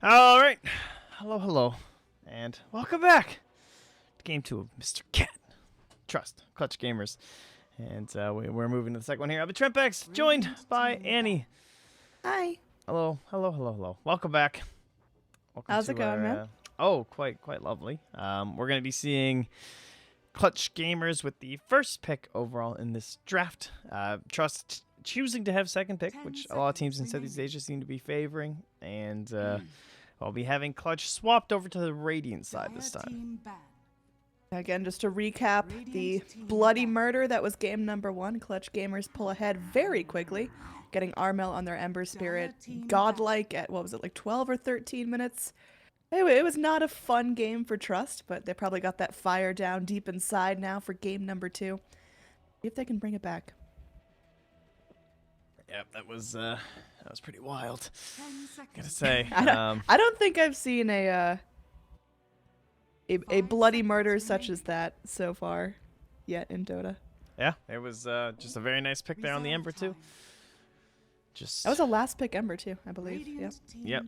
All right. Hello, hello. And welcome back to Game 2 of Mr. Cat. Trust. Clutch Gamers. And we're moving to the second one here. I'm Trempex, joined by Annie. Hi. Hello, hello, hello, hello. Welcome back. Welcome How's to it going, man? Oh, quite lovely. We're going to be seeing Clutch Gamers with the first pick overall in this draft. Trust choosing to have second pick, which a lot of teams in Southeast Asia seem to be favoring. And I'll be having Clutch swapped over to the Radiant side this time. Again, just to recap, the bloody murder that was game number 1. Clutch Gamers pull ahead very quickly, getting Armel on their Ember Spirit godlike at, what was it, like 12 or 13 minutes? Anyway, it was not a fun game for Trust, but they probably got that fire down deep inside now for game number 2. See if they can bring it back. Yep, that was pretty wild. Gotta say, I don't think I've seen a bloody murder such as that so far yet in Dota. Yeah, it was just a very nice pick there on the Ember too. That was a last pick Ember too, I believe. Yep.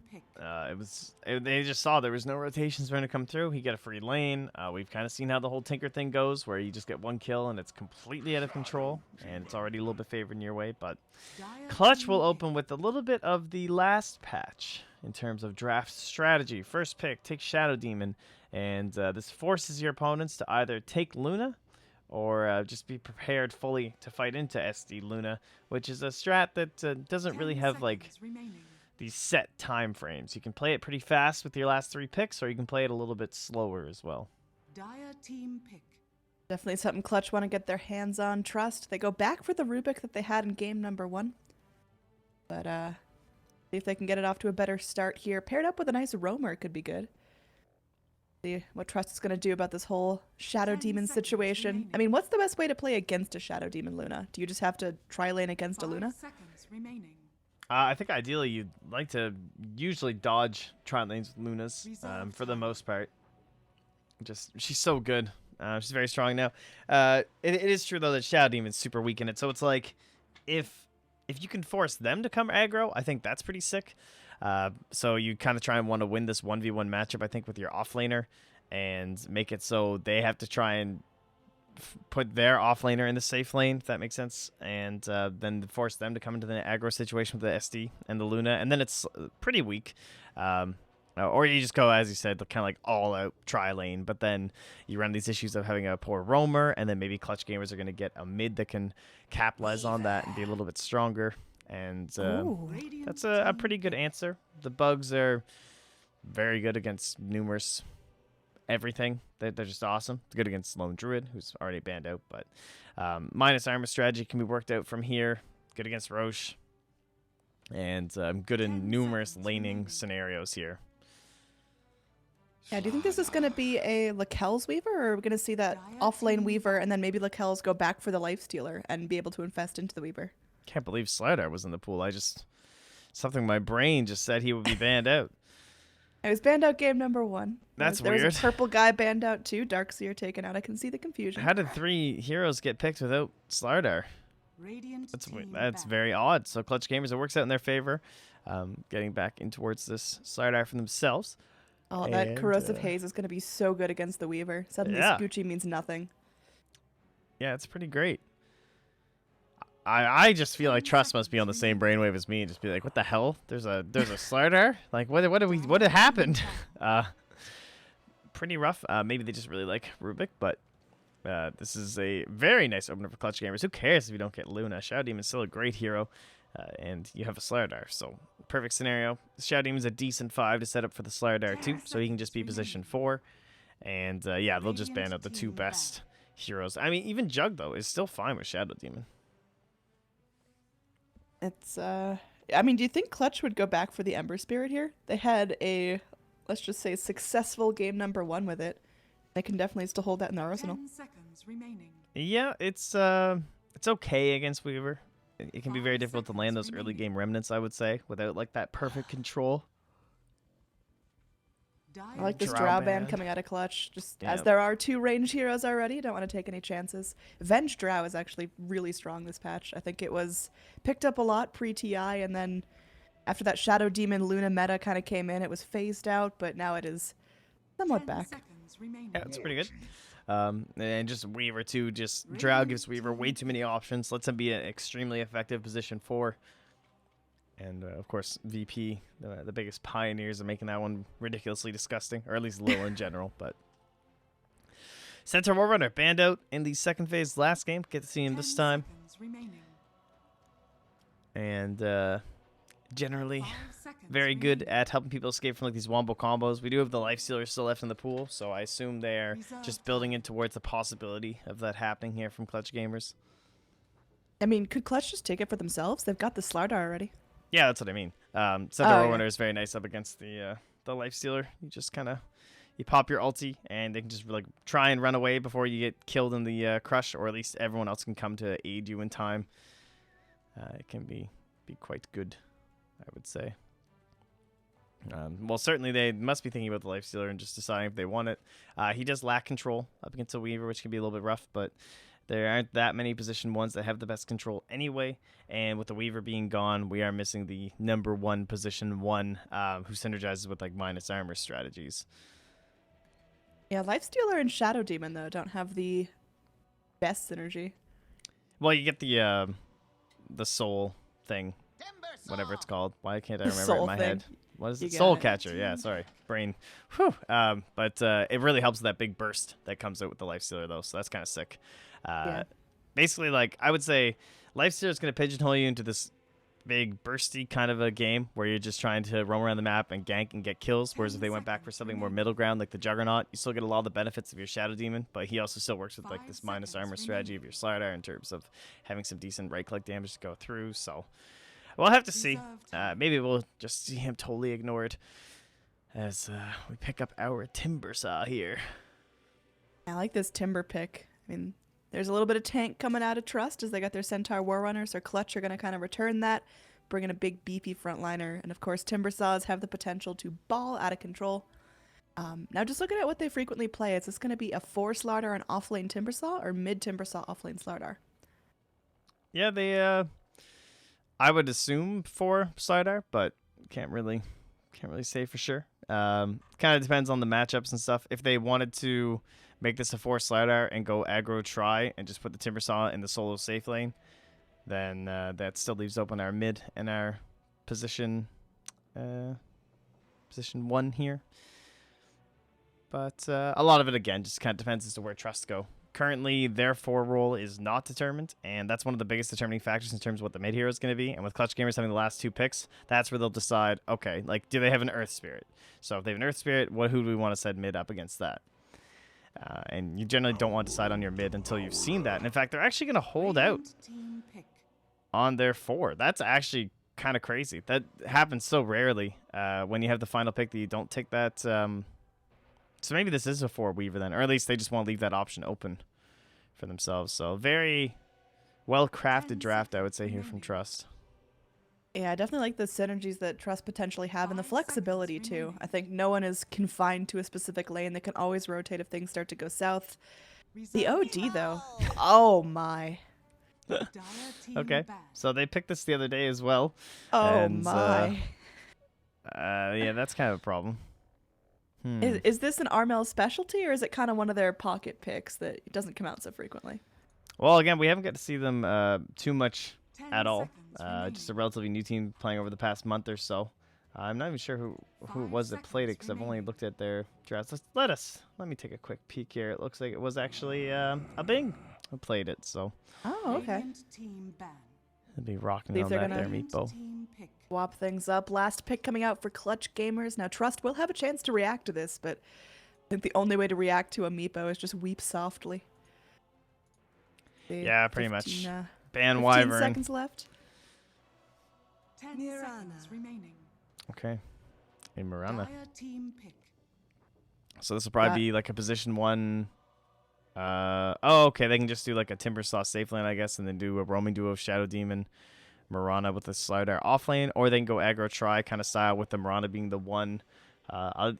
They just saw there was no rotations going to come through. He got a free lane. We've kind of seen how the whole Tinker thing goes, where you just get one kill and it's completely out of control, and it's already a little bit favored in your way. But Clutch will open with a little bit of the last patch in terms of draft strategy. First pick, take Shadow Demon, and this forces your opponents to either take Luna or just be prepared fully to fight into SD Luna, which is a strat that doesn't really have like these set time frames. You can play it pretty fast with your last 3 picks, or you can play it a little bit slower as well. Definitely something Clutch want to get their hands on. Trust. They go back for the Rubik that they had in game number 1. But see if they can get it off to a better start here. Paired up with a nice roamer could be good. See what Trust is going to do about this whole Shadow Demon situation. I mean, what's the best way to play against a Shadow Demon Luna? Do you just have to tri-lane against a Luna? I think ideally you'd like to usually dodge tri-lanes with Lunas for the most part. She's so good. She's very strong now. It is true though that Shadow Demon's super weak in it, so it's like if you can force them to come aggro, I think that's pretty sick. So you kind of try and want to win this 1v1 matchup, I think, with your offlaner, and make it so they have to try and put their offlaner in the safe lane, if that makes sense, and then force them to come into the aggro situation with the SD and the Luna, and then it's pretty weak. Or you just go, as you said, kind of like all-out tri-lane, but then you run these issues of having a poor roamer, and then maybe Clutch Gamers are going to get a mid that can capitalize on that and be a little bit stronger. And that's a pretty good answer. The bugs are very good against numerous everything. They're just awesome. It's good against Lone Druid, who's already banned out, but minus armor strategy can be worked out from here. Good against Roche. And good in numerous laning scenarios here. Yeah, do you think this is going to be a Lakel's Weaver, or are we going to see that off-lane Weaver and then maybe Lakel's go back for the Lifestealer and be able to infest into the Weaver? Can't believe Slardar was in the pool. Something in my brain just said he would be banned out. I was banned out game number 1. That's weird. There was a purple guy banned out too. Darkseer taken out. I can see the confusion. How did 3 heroes get picked without Slardar? That's very odd. So Clutch Gamers, it works out in their favor, getting back in towards this Slardar for themselves. Oh, that Corrosive Haze is going to be so good against the Weaver. Suddenly Gucci means nothing. Yeah, it's pretty great. I just feel like Trust must be on the same brainwave as me and just be like, what the hell? There's a Slardar? Like, what had happened? Pretty rough. Maybe they just really like Rubik, but this is a very nice opener for Clutch Gamers. Who cares if you don't get Luna? Shadow Demon's still a great hero, and you have a Slardar, so perfect scenario. Shadow Demon's a decent 5 to set up for the Slardar too, so he can just be position 4, and yeah, they'll just ban out the 2 best heroes. I mean, even Jug though is still fine with Shadow Demon. It's I mean, do you think Clutch would go back for the Ember Spirit here? They had a, let's just say, successful game number 1 with it. They can definitely still hold that in their arsenal. Yeah, it's okay against Weaver. It can be very difficult to land those early game remnants, I would say, without like that perfect control. I like this Drow ban coming out of Clutch, just as there are 2 ranged heroes already. Don't want to take any chances. Venge Drow is actually really strong this patch. I think it was picked up a lot pre-TI, and then After that Shadow Demon Luna meta kind of came in, it was phased out, but now it is somewhat back. Yeah, it's pretty good. And just Weaver too. Just Drow gives Weaver way too many options. Lets him be an extremely effective position 4. And of course, VP, the biggest pioneers of making that one ridiculously disgusting, or at least Lil in general. But Centaur Warrunner banned out in the second phase last game. Get to see him this time. And generally very good at helping people escape from like these wombo combos. We do have the life stealers still left in the pool, so I assume they are just building in towards the possibility of that happening here from Clutch Gamers. I mean, could Clutch just take it for themselves? They've got the Slardar already. Yeah, that's what I mean. Centaur Warrunner is very nice up against the life stealer. You just kind of pop your ulti, and they can just like try and run away before you get killed in the crush, or at least everyone else can come to aid you in time. It can be quite good, I would say. Well, certainly they must be thinking about the lifestealer and just deciding if they want it. He does lack control up against a Weaver, which can be a little bit rough, but there aren't that many position 1s that have the best control anyway. And with the Weaver being gone, we are missing the number 1 position 1 who synergizes with like minus armor strategies. Yeah, Lifestealer and Shadow Demon, though, don't have the best synergy. Well, you get the soul thing, whatever it's called. Why can't I remember it in my head? What is it? Soul Catcher. Yeah, sorry. Brain. Whew. But it really helps with that big burst that comes out with the Lifestealer, though, so that's kind of sick. Basically, like, I would say Lifestealer is going to pigeonhole you into this big bursty kind of a game where you're just trying to roam around the map and gank and get kills, whereas if they went back for something more middle ground like the Juggernaut, you still get a lot of the benefits of your Shadow Demon, but he also still works with like this minus armor strategy of your Slardar in terms of having some decent right-click damage to go through, so we'll have to see. Maybe we'll just see him totally ignored as we pick up our Timbersaw here. I like this Timber pick. I mean, there's a little bit of tank coming out of Trust as they got their Centaur Warrunners, or Clutch are going to kind of return that, bring in a big beefy frontliner, and of course Timbersaws have the potential to ball out of control. Now just looking at what they frequently play, is this going to be a 4 Slardar and offlane Timbersaw, or mid Timbersaw offlane Slardar? Yeah, they I would assume 4 Slardar, but can't really say for sure. Kind of depends on the matchups and stuff. If they wanted to make this a 4 Slardar and go aggro try and just put the Timbersaw in the solo safe lane, then that still leaves open our mid and our position 1 here. But a lot of it, again, just kind of depends as to where Trust go. Currently, their 4 role is not determined, and that's one of the biggest determining factors in terms of what the mid hero is going to be. And with Clutch Gamers having the last 2 picks, that's where they'll decide, okay, like, do they have an Earth Spirit? So if they have an Earth Spirit, who do we want to set mid up against that? And you generally don't want to decide on your mid until you've seen that. And in fact, they're actually going to hold out on their 4. That's actually kind of crazy. That happens so rarely when you have the final pick that you don't take that. So maybe this is a 4 Weaver then, or at least they just want to leave that option open for themselves. So very well-crafted draft, I would say, here from Trust. Yeah, I definitely like the synergies that Trust potentially have and the flexibility, too. I think no one is confined to a specific lane. They can always rotate if things start to go south. The OD, though. Oh, my. Okay, so they picked this the other day as well. Oh, and, my. Yeah, that's kind of a problem. Is this an Armel specialty, or is it kind of one of their pocket picks that it doesn't come out so frequently? Well, again, we haven't got to see them too much at all. Just a relatively new team playing over the past month or so. I'm not even sure who it was that played it, because I've only looked at their drafts. Let me take a quick peek here. It looks like it was actually a Bing who played it. So. Oh, okay. They'll be rocking on that there, Meatbo. Swap things up. Last pick coming out for Clutch Gamers. Now, Trust will have a chance to react to this, but I think the only way to react to a Meepo is just weep softly. Yeah, pretty much. Ban 15 Wyvern. seconds left. 10 seconds remaining. Okay. A Mirana. Team pick. So this will probably be like a position 1. Oh, okay. They can just do like a Timbersaw safe lane, I guess, and then do a roaming duo of Shadow Demon, Mirana with the Slardar off lane, or they can go aggro try kind of style with the Mirana being the 1.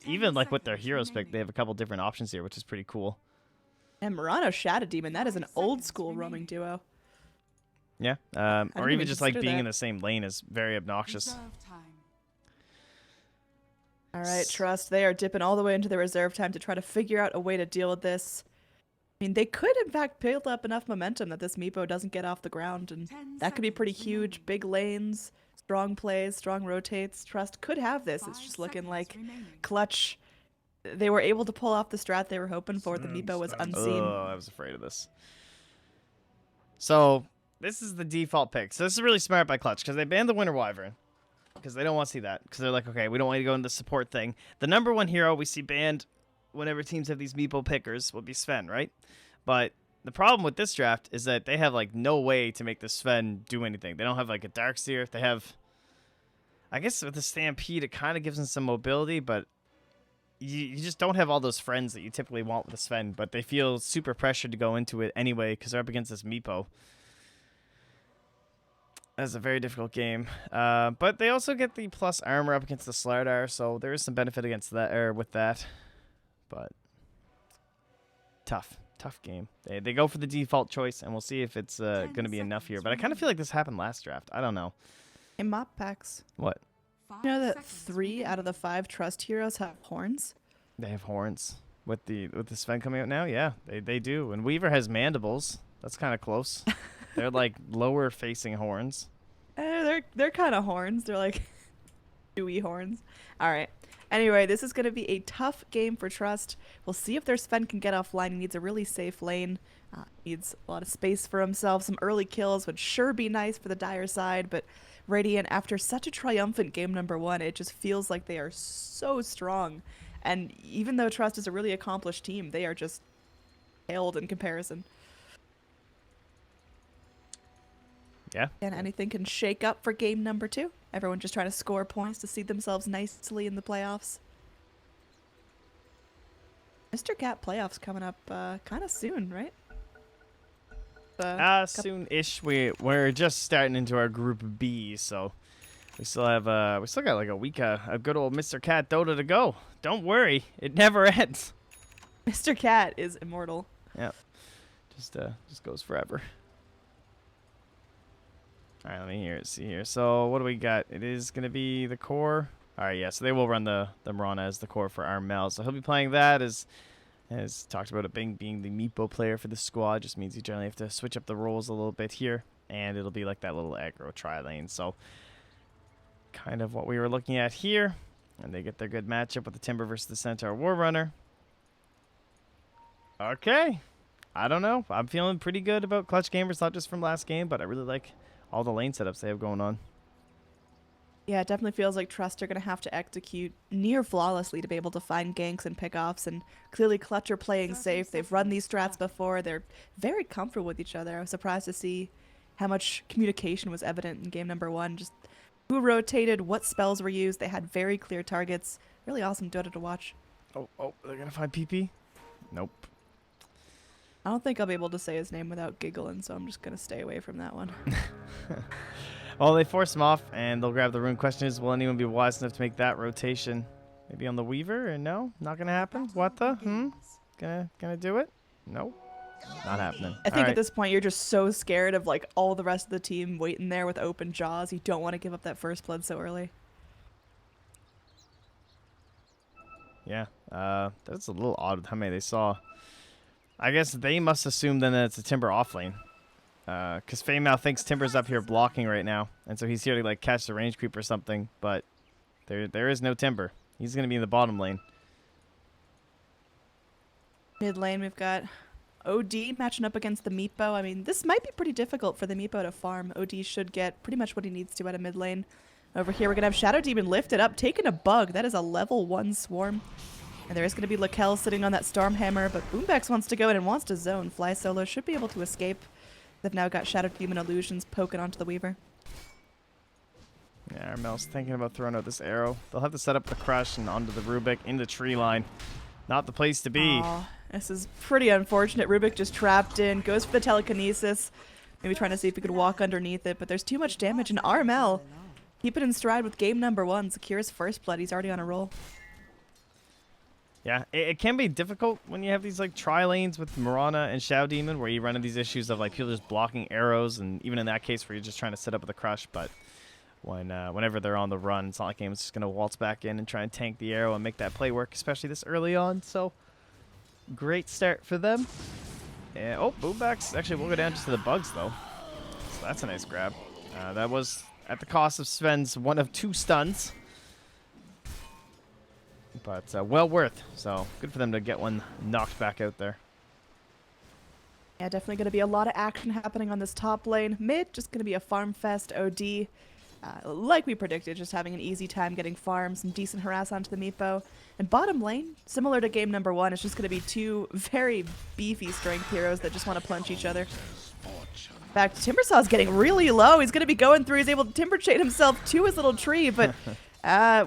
Even like with their heroes pick, they have a couple different options here, which is pretty cool. And Mirano Shadow Demon, that is an old school roaming duo. Yeah. Or even just like being in the same lane is very obnoxious. All right, Trust. They are dipping all the way into their reserve time to try to figure out a way to deal with this. I mean, they could, in fact, build up enough momentum that this Meepo doesn't get off the ground, and that could be pretty huge. Big lanes, strong plays, strong rotates. Trust could have this. It's just looking like Clutch. They were able to pull off the strat they were hoping for. The Meepo was unseen. Oh, I was afraid of this. So, this is the default pick. So, this is really smart by Clutch, because they banned the Winter Wyvern. Because they don't want to see that. Because they're like, okay, we don't want you to go into the support thing. The number one hero we see banned whenever teams have these Meepo pickers will be Sven, right? But the problem with this draft is that they have, like, no way to make the Sven do anything. They don't have, like, a Darkseer. They have... I guess with the Stampede, it kind of gives them some mobility, but you just don't have all those friends that you typically want with the Sven. But they feel super pressured to go into it anyway because they're up against this Meepo. That's a very difficult game. But they also get the plus armor up against the Slardar, so there is some benefit against that, or with that. But tough game. They go for the default choice, and we'll see if it's going to be enough here. But I kind of feel like this happened last draft. I don't know. In mop packs. What? You know that 3 out of the 5 Trust heroes have horns? They have horns. With the Sven coming out now? Yeah, they do. And Weaver has mandibles. That's kind of close. They're like lower facing horns. They're kind of horns. They're like dewy horns. All right. Anyway, this is going to be a tough game for Trust. We'll see if their Sven can get offline. He needs a really safe lane. Needs a lot of space for himself. Some early kills would sure be nice for the Dire side, but Radiant, after such a triumphant game number 1, it just feels like they are so strong. And even though Trust is a really accomplished team, they are just paled in comparison. Yeah. And anything can shake up for game number 2. Everyone just trying to score points to see themselves nicely in the playoffs. Mr. Cat playoffs coming up kind of soon, right? Soon-ish. We're just starting into our group B, so we still got like a week of good old Mr. Cat Dota to go. Don't worry, it never ends. Mr. Cat is immortal. Yeah, just goes forever. All right, let me see here. So what do we got? It is gonna be the core. All right, yeah. So they will run the Mirana as the core for Armel. So he'll be playing that as talked about, being the Meepo player for the squad. Just means you generally have to switch up the roles a little bit here, and it'll be like that little aggro tri-lane. So kind of what we were looking at here, and they get their good matchup with the Timber versus the Centaur War Runner. Okay, I don't know. I'm feeling pretty good about Clutch Gamers, not just from last game, but I really like all the lane setups they have going on. Yeah, it definitely feels like Trust are going to have to execute near flawlessly to be able to find ganks and pickoffs, and clearly Clutch are playing safe. They've run these strats before. They're very comfortable with each other. I was surprised to see how much communication was evident in game number 1. Just who rotated, what spells were used. They had very clear targets. Really awesome Dota to watch. Oh, they're going to find PP? Nope. I don't think I'll be able to say his name without giggling, so I'm just going to stay away from that one. Well, they force him off, and they'll grab the rune. Question is, will anyone be wise enough to make that rotation? Maybe on the Weaver? Or no? Not gonna happen? What the? Gonna do it? No. Not happening. I think at this point, you're just so scared of like all the rest of the team waiting there with open jaws. You don't want to give up that first blood so early. Yeah. That's a little odd with how many they saw. I guess they must assume then that it's a Timber offlane. Because Faemau thinks Timber's up here blocking right now, and so he's here to like catch the range creep or something, but there is no Timber. He's going to be in the bottom lane. Mid lane, we've got OD matching up against the Meepo. I mean, this might be pretty difficult for the Meepo to farm. OD should get pretty much what he needs to out of mid lane. Over here, we're going to have Shadow Demon lifted up, taking a bug. That is a level 1 swarm. And there is going to be Lakel sitting on that Stormhammer, but Boombex wants to go in and wants to zone. Fly Solo should be able to escape. They've now got Shadow Demon illusions poking onto the Weaver. Yeah, Armel's thinking about throwing out this arrow. They'll have to set up the Crush and onto the Rubik in the tree line. Not the place to be. Aww, this is pretty unfortunate. Rubik just trapped in, goes for the telekinesis. Maybe trying to see if he could walk underneath it, but there's too much damage. And Armel, keep it in stride with game number 1. Secures first blood. He's already on a roll. Yeah, it can be difficult when you have these like tri-lanes with Mirana and Shadow Demon, where you run into these issues of like people just blocking arrows, and even in that case where you're just trying to set up with a Crush. But whenever they're on the run. It's not like Game's just going to waltz back in and try and tank the arrow and make that play work, especially this early on. So, great start for them. And, oh, Boombacks. Actually, we'll go down just to the bugs, though. So that's a nice grab. That was at the cost of Sven's 1 of 2 stuns. But well worth. So, good for them to get one knocked back out there. Yeah, definitely going to be a lot of action happening on this top lane. Mid, just going to be a farm fest OD. Like we predicted, just having an easy time getting farms, some decent harass onto the Meepo. And bottom lane, similar to game number 1, it's just going to be 2 very beefy strength heroes that just want to punch each other. In fact, Timbersaw's getting really low. He's going to be going through. He's able to timber chain himself to his little tree, but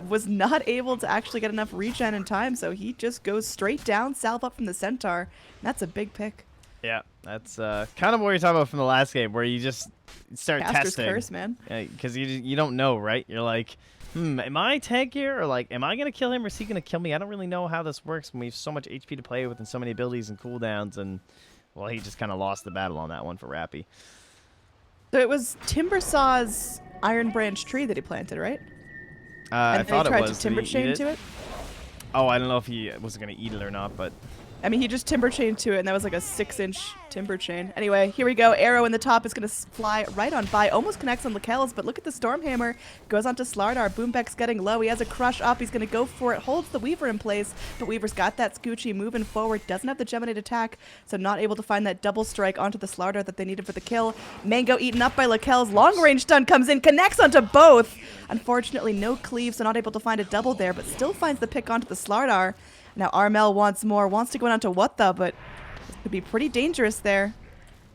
was not able to actually get enough regen in time, so he just goes straight down, salve up from the Centaur. And that's a big pick. Yeah, that's kind of what you're talking about from the last game, where you just start Caster's testing. Curse, man. Because you don't know, right? You're like, am I tankier? Or like, am I going to kill him or is he going to kill me? I don't really know how this works when we have so much HP to play with and so many abilities and cooldowns. And, well, he just kind of lost the battle on that one for Rappy. So it was Timbersaw's Iron Branch tree that he planted, right? I thought it was. And he tried to timber chain to it? Oh, I don't know if he was going to eat it or not, but... I mean, he just timber chained to it, and that was like a 6-inch timber chain. Anyway, here we go. Arrow in the top is going to fly right on by. Almost connects on Lakel's, but look at the Stormhammer. Goes on to Slardar. Boombeck's getting low. He has a crush up. He's going to go for it. Holds the Weaver in place, but Weaver's got that Scoochie moving forward. Doesn't have the Geminate attack, so not able to find that double strike onto the Slardar that they needed for the kill. Mango eaten up by Lakel's. Long range stun comes in, connects onto both. Unfortunately, no cleave, so not able to find a double there, but still finds the pick onto the Slardar. Now Armel wants more, wants to go down to Wutta, but this could be pretty dangerous there.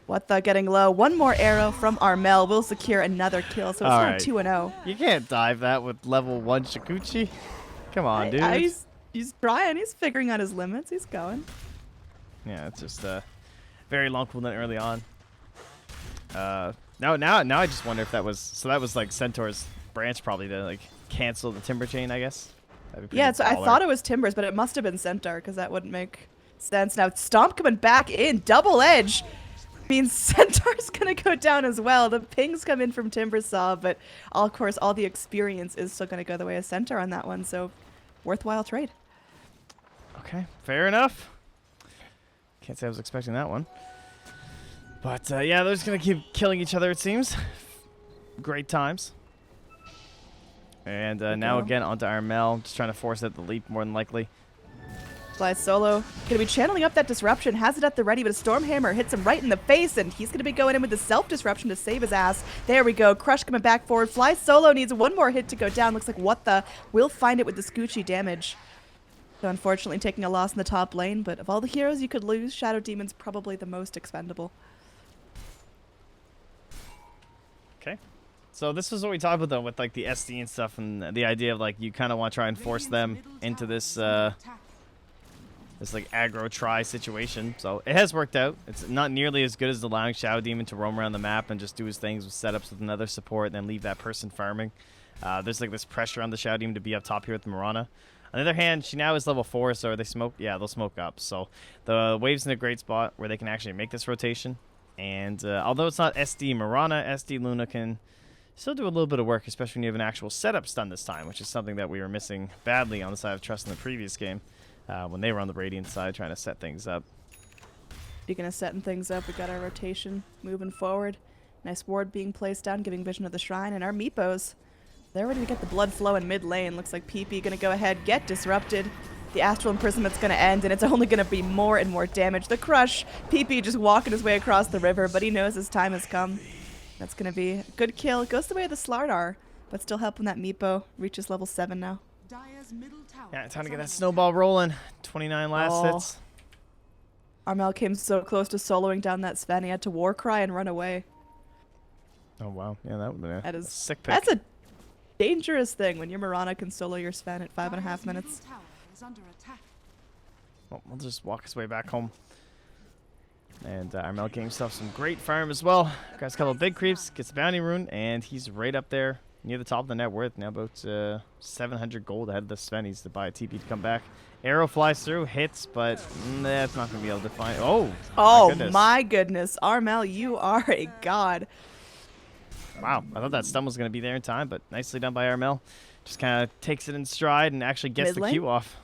Wutta getting low. One more arrow from Armel will secure another kill, so it's now 2-0. You can't dive that with level 1 Shikuchi. Come on, dude. He's trying. He's figuring out his limits. He's going. Yeah, it's just very long cooldown early on. Now I just wonder if that was... So that was like Centaur's branch probably to like cancel the timber chain, I guess. Yeah, so I thought it was Timbers, but it must have been Centaur because that wouldn't make sense. Now Stomp coming back in, double edge means Centaur's gonna go down as well. The pings come in from Timbersaw, but of course all the experience is still gonna go the way of Centaur on that one. So worthwhile trade. Okay, fair enough. Can't say I was expecting that one. But yeah, they're just gonna keep killing each other, it seems. Great times. And now again onto Armel, just trying to force out the leap more than likely. Fly solo, gonna be channeling up that disruption, has it at the ready, but a Stormhammer hits him right in the face, and he's gonna be going in with the self-disruption to save his ass. There we go, Crush coming back forward. Fly solo needs one more hit to go down. Looks like Wutta will find it with the Scoochie damage. So unfortunately taking a loss in the top lane, but of all the heroes you could lose, Shadow Demon's probably the most expendable. Okay. So this is what we talked about though with like the SD and stuff, and the idea of like you kind of want to try and force them into this this like aggro try situation. So it has worked out. It's not nearly as good as allowing Shadow Demon to roam around the map and just do his things with setups with another support and then leave that person farming. There's like this pressure on the Shadow Demon to be up top here with Mirana. On the other hand, she now is level 4, so they smoke. Yeah, they'll smoke up. So the wave's in a great spot where they can actually make this rotation. And although it's not SD Mirana, SD Luna can still do a little bit of work, especially when you have an actual setup stun this time, which is something that we were missing badly on the side of Trust in the previous game when they were on the Radiant side trying to set things up. Speaking of setting things up, we got our rotation moving forward. Nice ward being placed down, giving vision of the shrine, and our Meepos, they're ready to get the blood flow in mid lane. Looks like PP gonna go ahead, get disrupted. The Astral Imprisont's gonna end, and it's only gonna be more and more damage. The Crush, PP just walking his way across the river, but he knows his time has come. That's going to be a good kill. It goes the way of the Slardar, but still helping that Meepo reaches level 7 now. Yeah, time to get that snowball rolling. 29 last hits. Armel came so close to soloing down that Sven. He had to war cry and run away. Oh, wow. Yeah, that would be a sick pick. That's a dangerous thing when your Mirana can solo your Sven at 5.5 minutes. Well, we'll just walk his way back home. And Armel getting himself some great farm as well. Grabs a couple of big creeps, gets the bounty rune, and he's right up there near the top of the net worth. Now about 700 gold ahead of the Sven. Needs to buy a TP to come back. Arrow flies through, hits, but that's not going to be able to find. Oh my goodness. Armel, you are a god. Wow, I thought that stun was going to be there in time, but nicely done by Armel. Just kind of takes it in stride and actually gets Mid the lane? Q off.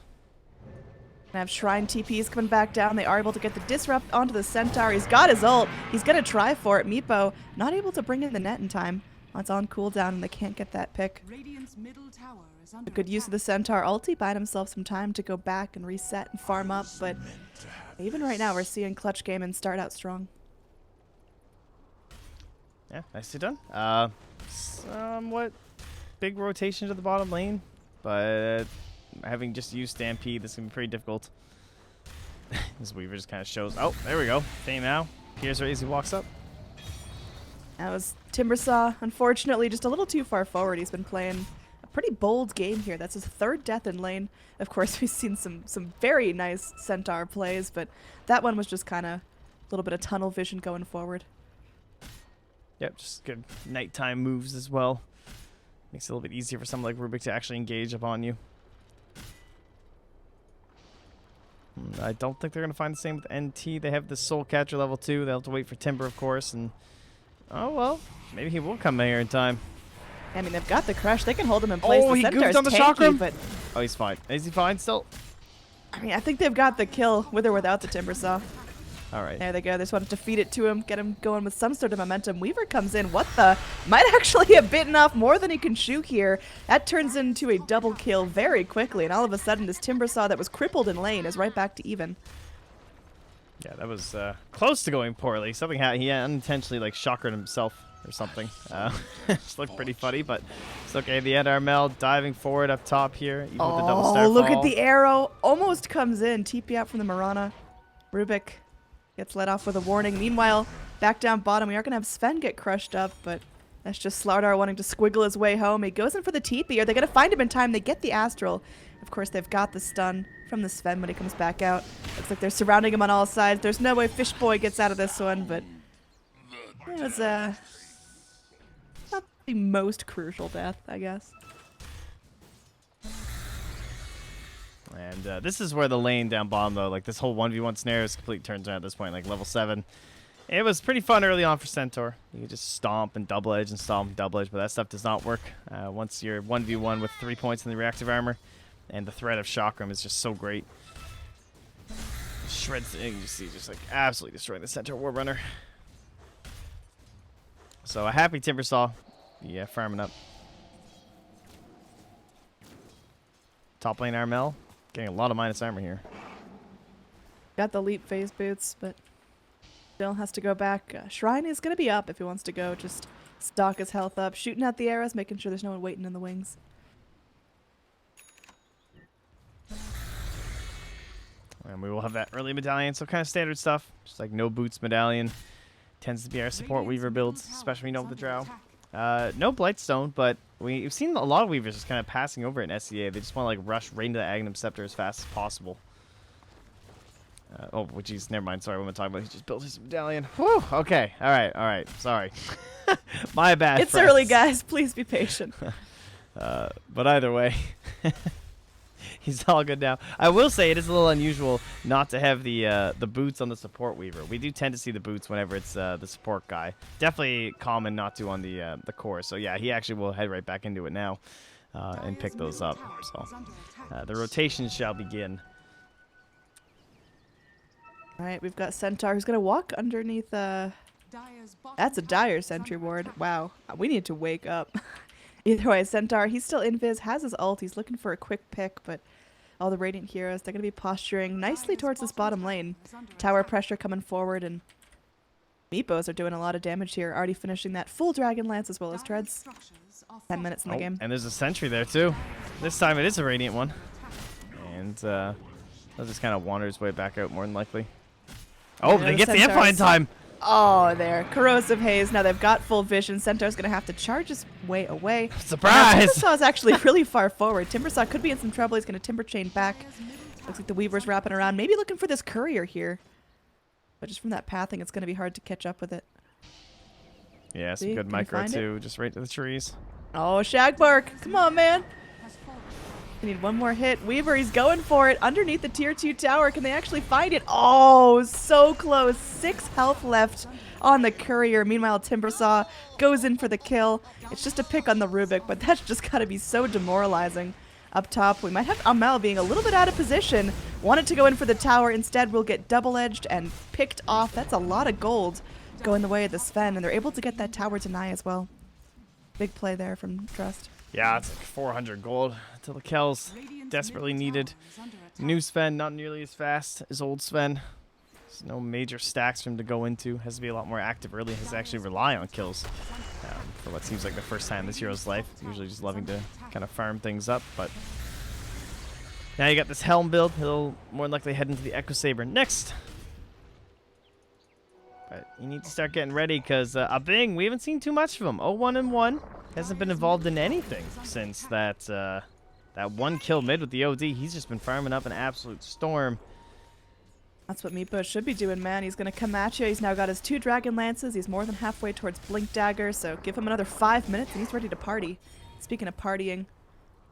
And have Shrine TPs coming back down. They are able to get the disrupt onto the Centaur. He's got his ult. He's going to try for it. Meepo not able to bring in the net in time. It's on cooldown and they can't get that pick. Radiant's middle tower is A under good use of the Centaur ulti, buying himself some time to go back and reset and farm up. But even right now, we're seeing Clutch Gaming start out strong. Yeah, nicely done. Somewhat big rotation to the bottom lane, but having just used Stampede, this is going to be pretty difficult. This Weaver just kind of shows. Oh, there we go. Fame now. Here's where Easy walks up. That was Timbersaw, unfortunately, just a little too far forward. He's been playing a pretty bold game here. That's his third death in lane. Of course, we've seen some very nice Centaur plays, but that one was just kind of a little bit of tunnel vision going forward. Yep, just good nighttime moves as well. Makes it a little bit easier for someone like Rubik to actually engage upon you. I don't think they're going to find the same with NT. They have the Soul Catcher level 2. They'll have to wait for Timber, of course. And oh, well, maybe he will come here in time. I mean, they've got the crush. They can hold him in place. Oh, The he Centaur's goofed on the tanky, chakram. but Oh, he's fine. Is he fine still? I mean, I think they've got the kill with or without the Timbersaw. All right. There they go. They just wanted to feed it to him, get him going with some sort of momentum. Weaver comes in. What the? Might actually have bitten off more than he can chew here. That turns into a double kill very quickly, and all of a sudden this Timbersaw that was crippled in lane is right back to even. Yeah, that was close to going poorly. Something he unintentionally like chakred himself or something. Just looked pretty funny, but it's okay. The end, Armel diving forward up top here. Even with the double Oh, star look fall. at the arrow. Almost comes in. TP out from the Mirana. Rubik gets let off with a warning. Meanwhile, back down bottom, we are going to have Sven get crushed up, but that's just Slardar wanting to squiggle his way home. He goes in for the TP. Are they going to find him in time? They get the Astral. Of course, they've got the stun from the Sven when he comes back out. Looks like they're surrounding him on all sides. There's no way Fishboy gets out of this one, but it was not the most crucial death, I guess. And this is where the lane down bottom, though, like this whole 1v1 snare is complete turns around at this point, like level 7. It was pretty fun early on for Centaur. You could just stomp and double edge and stomp and double edge, but that stuff does not work. Once you're 1v1 with 3 points in the reactive armor, and the threat of Chakram is just so great. Shreds, you see, just like absolutely destroying the Centaur Warrunner. So a happy Timbersaw. Yeah, farming up. Top lane Armel. Getting a lot of minus armor here. Got the leap phase boots, but still has to go back. Shrine is going to be up if he wants to go. Just stock his health up. Shooting out the arrows, making sure there's no one waiting in the wings. And we will have that early medallion, so kind of standard stuff. Just like no boots medallion. Tends to be our support Weaver builds, especially when you know with the Drow. No Blightstone, but we've seen a lot of Weavers just kind of passing over it in SCA. They just want to like rush right into the Aghanim Scepter as fast as possible. Oh, geez, never mind. Sorry, what am I talking about? He just built his medallion. Whew, okay, all right. Sorry. My bad, It's friends. early, guys. Please be patient. But either way, he's all good now. I will say it is a little unusual not to have the boots on the support Weaver. We do tend to see the boots whenever it's the support guy. Definitely common not to on the core. So yeah, he actually will head right back into it now and pick those up. So the rotation shall begin. All right, we've got Centaur who's going to walk underneath. That's a dire sentry ward. Wow, we need to wake up. Either way, Centaur, he's still invis, has his ult. He's looking for a quick pick, but all the Radiant heroes, they're going to be posturing nicely towards this bottom lane. Tower pressure coming forward, and Meepos are doing a lot of damage here, already finishing that full Dragon Lance as well as Treads. 10 minutes in the game. And there's a sentry there too. This time it is a Radiant one. And he'll just kind of wander his way back out more than likely. Oh, Yeah, they the get the Centaurs. Amp in time. Oh, there. Corrosive Haze. Now they've got full vision. Centaur's going to have to charge his way away. Surprise! Timbersaw is actually really far forward. Timbersaw could be in some trouble. He's going to Timber Chain back. Looks like the Weaver's wrapping around. Maybe looking for this courier here. But just from that pathing, it's going to be hard to catch up with it. Yeah, some See, good can you micro find it? too. Just right to the trees. Oh, Shagbark. Come on, man. We need one more hit. Weaver, he's going for it. Underneath the tier 2 tower. Can they actually find it? Oh, so close. 6 health left on the courier. Meanwhile, Timbersaw goes in for the kill. It's just a pick on the Rubik, but that's just gotta be so demoralizing. Up top, we might have Amel being a little bit out of position. Wanted to go in for the tower. Instead, we'll get double-edged and picked off. That's a lot of gold going the way of the Sven, and they're able to get that tower to Nye as well. Big play there from Trust. Yeah, it's like 400 gold to the kills. Desperately needed. New Sven, not nearly as fast as old Sven. There's no major stacks for him to go into. Has to be a lot more active early. Has to actually rely on kills for what seems like the first time in this hero's life. Usually just loving to kind of farm things up, but now you got this Helm build. He'll more than likely head into the Echo Saber next. But you need to start getting ready because Abing, we haven't seen too much of him. 0-1-1. Hasn't been involved in anything since that that one kill mid with the OD. He's just been farming up an absolute storm. That's what Meepo should be doing, man. He's going to come at you. He's now got his 2 Dragon Lances. He's more than halfway towards Blink Dagger, so give him another 5 minutes and he's ready to party. Speaking of partying,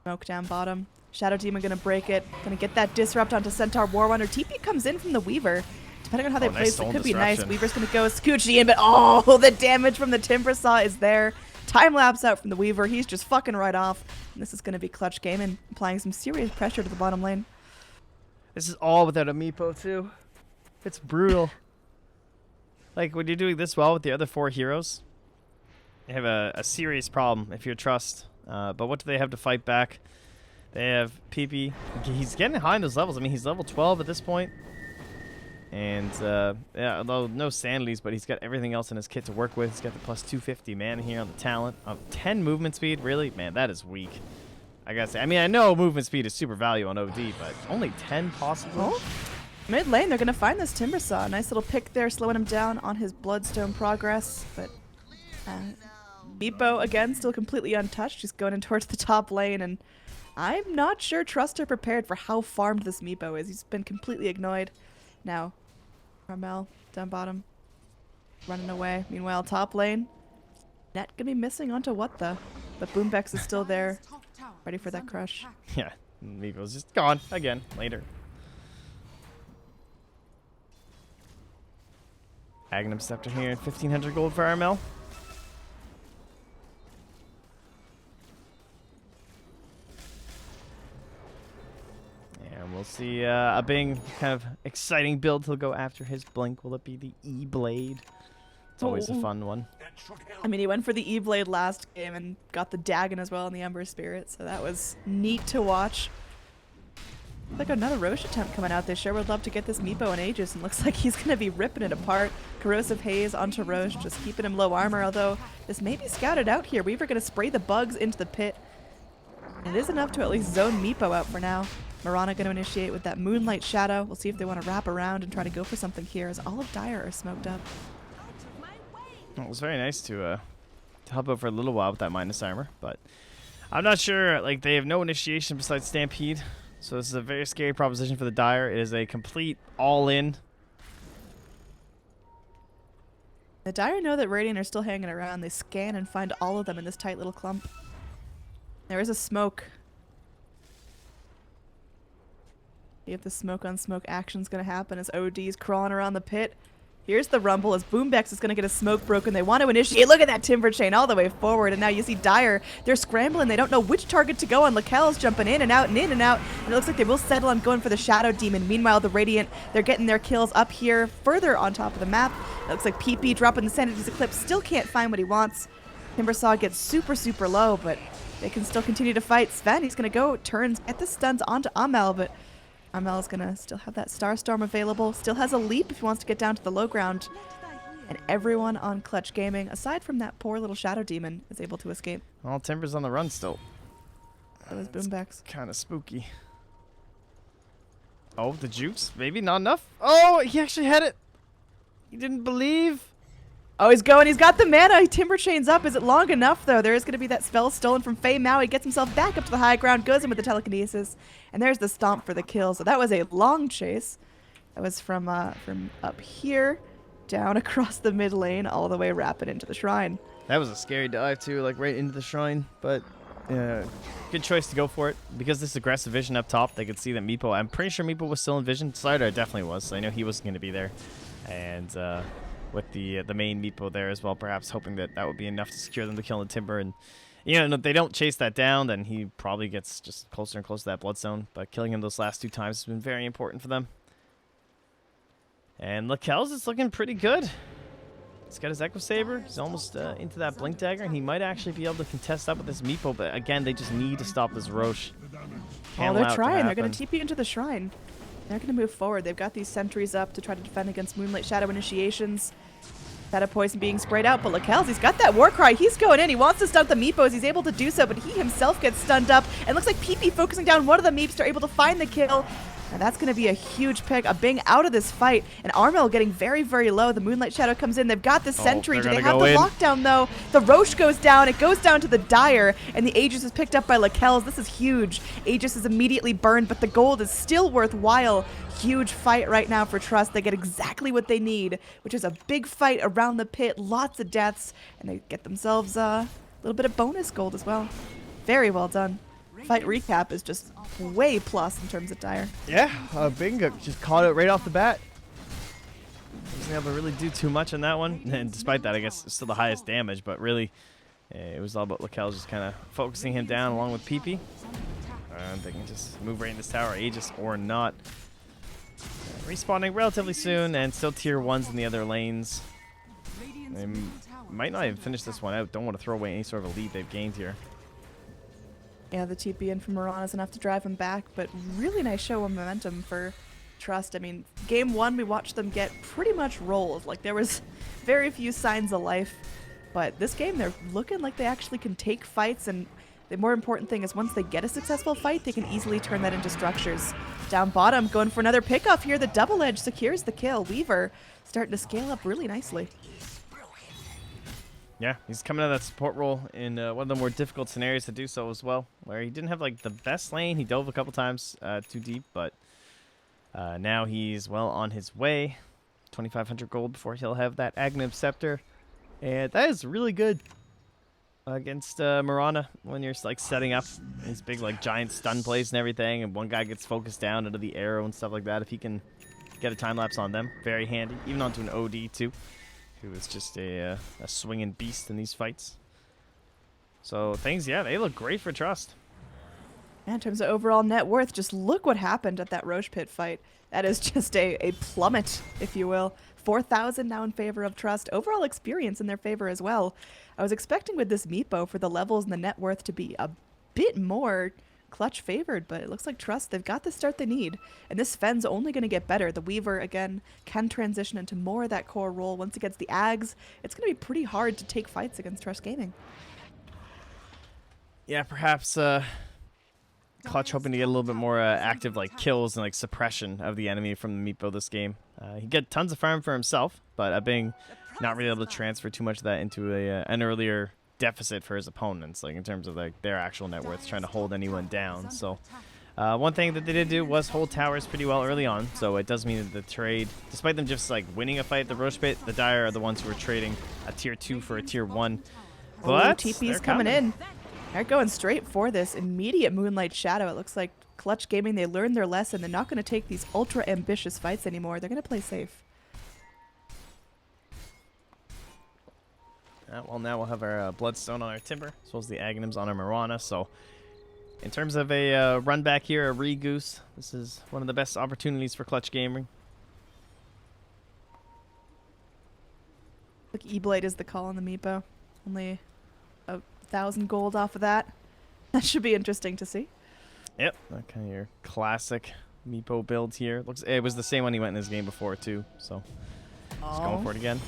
smoke down bottom. Shadow Demon going to break it. Going to get that disrupt onto Centaur War Runner. TP comes in from the Weaver. Depending on how they place it, could be nice. Weaver's going to go Scoochie in, but oh, the damage from the Timbersaw is there. Time lapse out from the Weaver. He's just fucking right off. And this is going to be clutch game and applying some serious pressure to the bottom lane. This is all without a Meepo too. It's brutal. Like when you're doing this well with the other 4 heroes, you have a serious problem if you're Trust. But what do they have to fight back? They have PP. He's getting high in those levels. I mean, he's level 12 at this point. And, yeah, although no sanities, but he's got everything else in his kit to work with. He's got the plus 250 mana here on the talent. 10 movement speed, really? Man, that is weak. I gotta say, I mean, I know movement speed is super value on OD, but only 10 possible? Oh. Mid lane, they're going to find this Timbersaw. Nice little pick there, slowing him down on his Bloodstone progress. But Meepo, again, still completely untouched. He's going in towards the top lane, and I'm not sure Trust are prepared for how farmed this Meepo is. He's been completely ignored. Now, Carmel, down bottom, running away. Meanwhile, top lane, Net going to be missing onto what the? But Boombex is still there, ready for that crush. Yeah, Meepo's just gone again later. Aghanim Scepter here, 1,500 gold for Armel. And we'll see a Bing kind of exciting build. He'll go after his Blink. Will it be the E-Blade? It's always a fun one. I mean, he went for the E-Blade last game and got the Dagon as well in the Ember Spirit, so that was neat to watch. Like another Roche attempt coming out. They sure would love to get this Meepo in Aegis, and looks like he's going to be ripping it apart. Corrosive Haze onto Roche, just keeping him low armor, although this may be scouted out here. Weaver going to spray the bugs into the pit. It is enough to at least zone Meepo out for now. Mirana going to initiate with that Moonlight Shadow. We'll see if they want to wrap around and try to go for something here, as all of Dire are smoked up. Well, it was very nice to help out for a little while with that minus armor, but I'm not sure. Like, they have no initiation besides Stampede. So this is a very scary proposition for the Dire. It is a complete all-in. The Dire know that Radiant are still hanging around. They scan and find all of them in this tight little clump. There is a smoke. See if the smoke on smoke action's gonna happen as OD's crawling around the pit. Here's the rumble as Boombex is going to get a smoke broken. They want to initiate. Look at that Timber Chain all the way forward. And now you see Dire. They're scrambling. They don't know which target to go on. Lakel's jumping in and out and in and out. And it looks like they will settle on going for the Shadow Demon. Meanwhile, the Radiant, they're getting their kills up here further on top of the map. It looks like PP dropping the Sanity's Eclipse. Still can't find what he wants. Timbersaw gets super, super low, but they can still continue to fight. Sven, he's going to go, turns, get the stuns onto Amel, but Amel is going to still have that Starstorm available. Still has a leap if he wants to get down to the low ground. And everyone on Clutch Gaming, aside from that poor little Shadow Demon, is able to escape. Well, Timber's on the run still. So is Boombex. Kind of spooky. Oh, the juice? Maybe not enough? Oh, he actually had it. He didn't believe. Oh, he's going. He's got the mana. Timber Chain's up. Is it long enough, though? There is going to be that spell stolen from Faye Mao. He gets himself back up to the high ground, goes in with the telekinesis, and there's the stomp for the kill. So that was a long chase. That was from up here, down across the mid lane, all the way rapid into the shrine. That was a scary dive, too, like right into the shrine. But good choice to go for it. Because this aggressive vision up top, they could see that Meepo, I'm pretty sure Meepo was still in vision. Slider definitely was, so I know he wasn't going to be there. And with the main Meepo there as well, perhaps hoping that that would be enough to secure them to kill the Timber. And you know, if they don't chase that down, then he probably gets just closer and closer to that Bloodstone. But killing him those last 2 times has been very important for them. And Lakel's is looking pretty good. He's got his Echo Saber. He's almost into that Blink Dagger, and he might actually be able to contest up with this Meepo. But again, they just need to stop this Roche. Oh, they're trying. They're going to TP into the shrine. They're going to move forward. They've got these sentries up to try to defend against Moonlight Shadow initiations. Shadow Poison being sprayed out, but Lakel's, he's got that Warcry. He's going in. He wants to stun the Meepos. He's able to do so, but he himself gets stunned up. And looks like PP focusing down one of the Meeps. They're able to find the kill. And that's going to be a huge pick. A Bing out of this fight. And Armel getting very, very low. The Moonlight Shadow comes in. They've got the Sentry. Do they have the lockdown, though? The Roche goes down. It goes down to the Dire. And the Aegis is picked up by Lakel's. This is huge. Aegis is immediately burned, but the gold is still worthwhile. Huge fight right now for Trust. They get exactly what they need, which is a big fight around the pit. Lots of deaths. And they get themselves a little bit of bonus gold as well. Very well done. Fight recap is just way plus in terms of Dire. Yeah, Bingo just caught it right off the bat. Wasn't able to really do too much on that one. And despite that, I guess it's still the highest damage, but really it was all about Lakel just kind of focusing him down along with PP. And they can just move right in this tower, Aegis or not. Respawning relatively soon, and still tier 1s in the other lanes. They might not even finish this one out. Don't want to throw away any sort of a lead they've gained here. Yeah, the TP in from Mirana is enough to drive him back, but really nice show of momentum for Trust. I mean, game 1, we watched them get pretty much rolled. Like, there was very few signs of life, but this game, they're looking like they actually can take fights, and the more important thing is once they get a successful fight, they can easily turn that into structures. Down bottom, going for another pickoff here. The double edge secures the kill. Weaver starting to scale up really nicely. Yeah, he's coming out of that support role in one of the more difficult scenarios to do so as well, where he didn't have like the best lane. He dove a couple times too deep, but now he's well on his way. 2,500 gold before he'll have that Aghanim Scepter, and that is really good against Mirana when you're like setting up these big like giant stun plays and everything, and one guy gets focused down into the arrow and stuff like that. If he can get a time lapse on them, very handy, even onto an OD too, who is just a swinging beast in these fights. So things, yeah, they look great for Trust. And in terms of overall net worth, just look what happened at that Roche Pit fight. That is just a plummet, if you will. 4,000 now in favor of Trust. Overall experience in their favor as well. I was expecting with this Meepo for the levels and the net worth to be a bit more clutch favored, but it looks like Trust, they've got the start they need. And this Sven's only going to get better. The Weaver, again, can transition into more of that core role. Once it gets the Ags, it's going to be pretty hard to take fights against Trust Gaming. Yeah, perhaps Clutch hoping to get a little bit more active like kills and like suppression of the enemy from the Meepo this game. He get tons of farm for himself, but being not really able to transfer too much of that into an earlier deficit for his opponents, like in terms of like their actual net worth, trying to hold anyone down. So one thing that they did do was hold towers pretty well early on, so it does mean that the trade, despite them just like winning a fight at the Roche Pit, the Dire are the ones who are trading a tier 2 for a tier 1. But TP's coming in. They're going straight for this immediate Moonlight Shadow. It looks like Clutch Gaming, they learned their lesson. They're not going to take these ultra ambitious fights anymore. They're going to play safe. Well, now we'll have our Bloodstone on our Timber, as well as the Aghanims on our Mirana. So in terms of a run back here, a re-goose, this is one of the best opportunities for Clutch Gaming. Look, E-Blade is the call on the Meepo. Only 1,000 gold off of that. That should be interesting to see. Yep, that kind of your classic Meepo build here. Looks, it was the same one he went in his game before too, so just going for it again.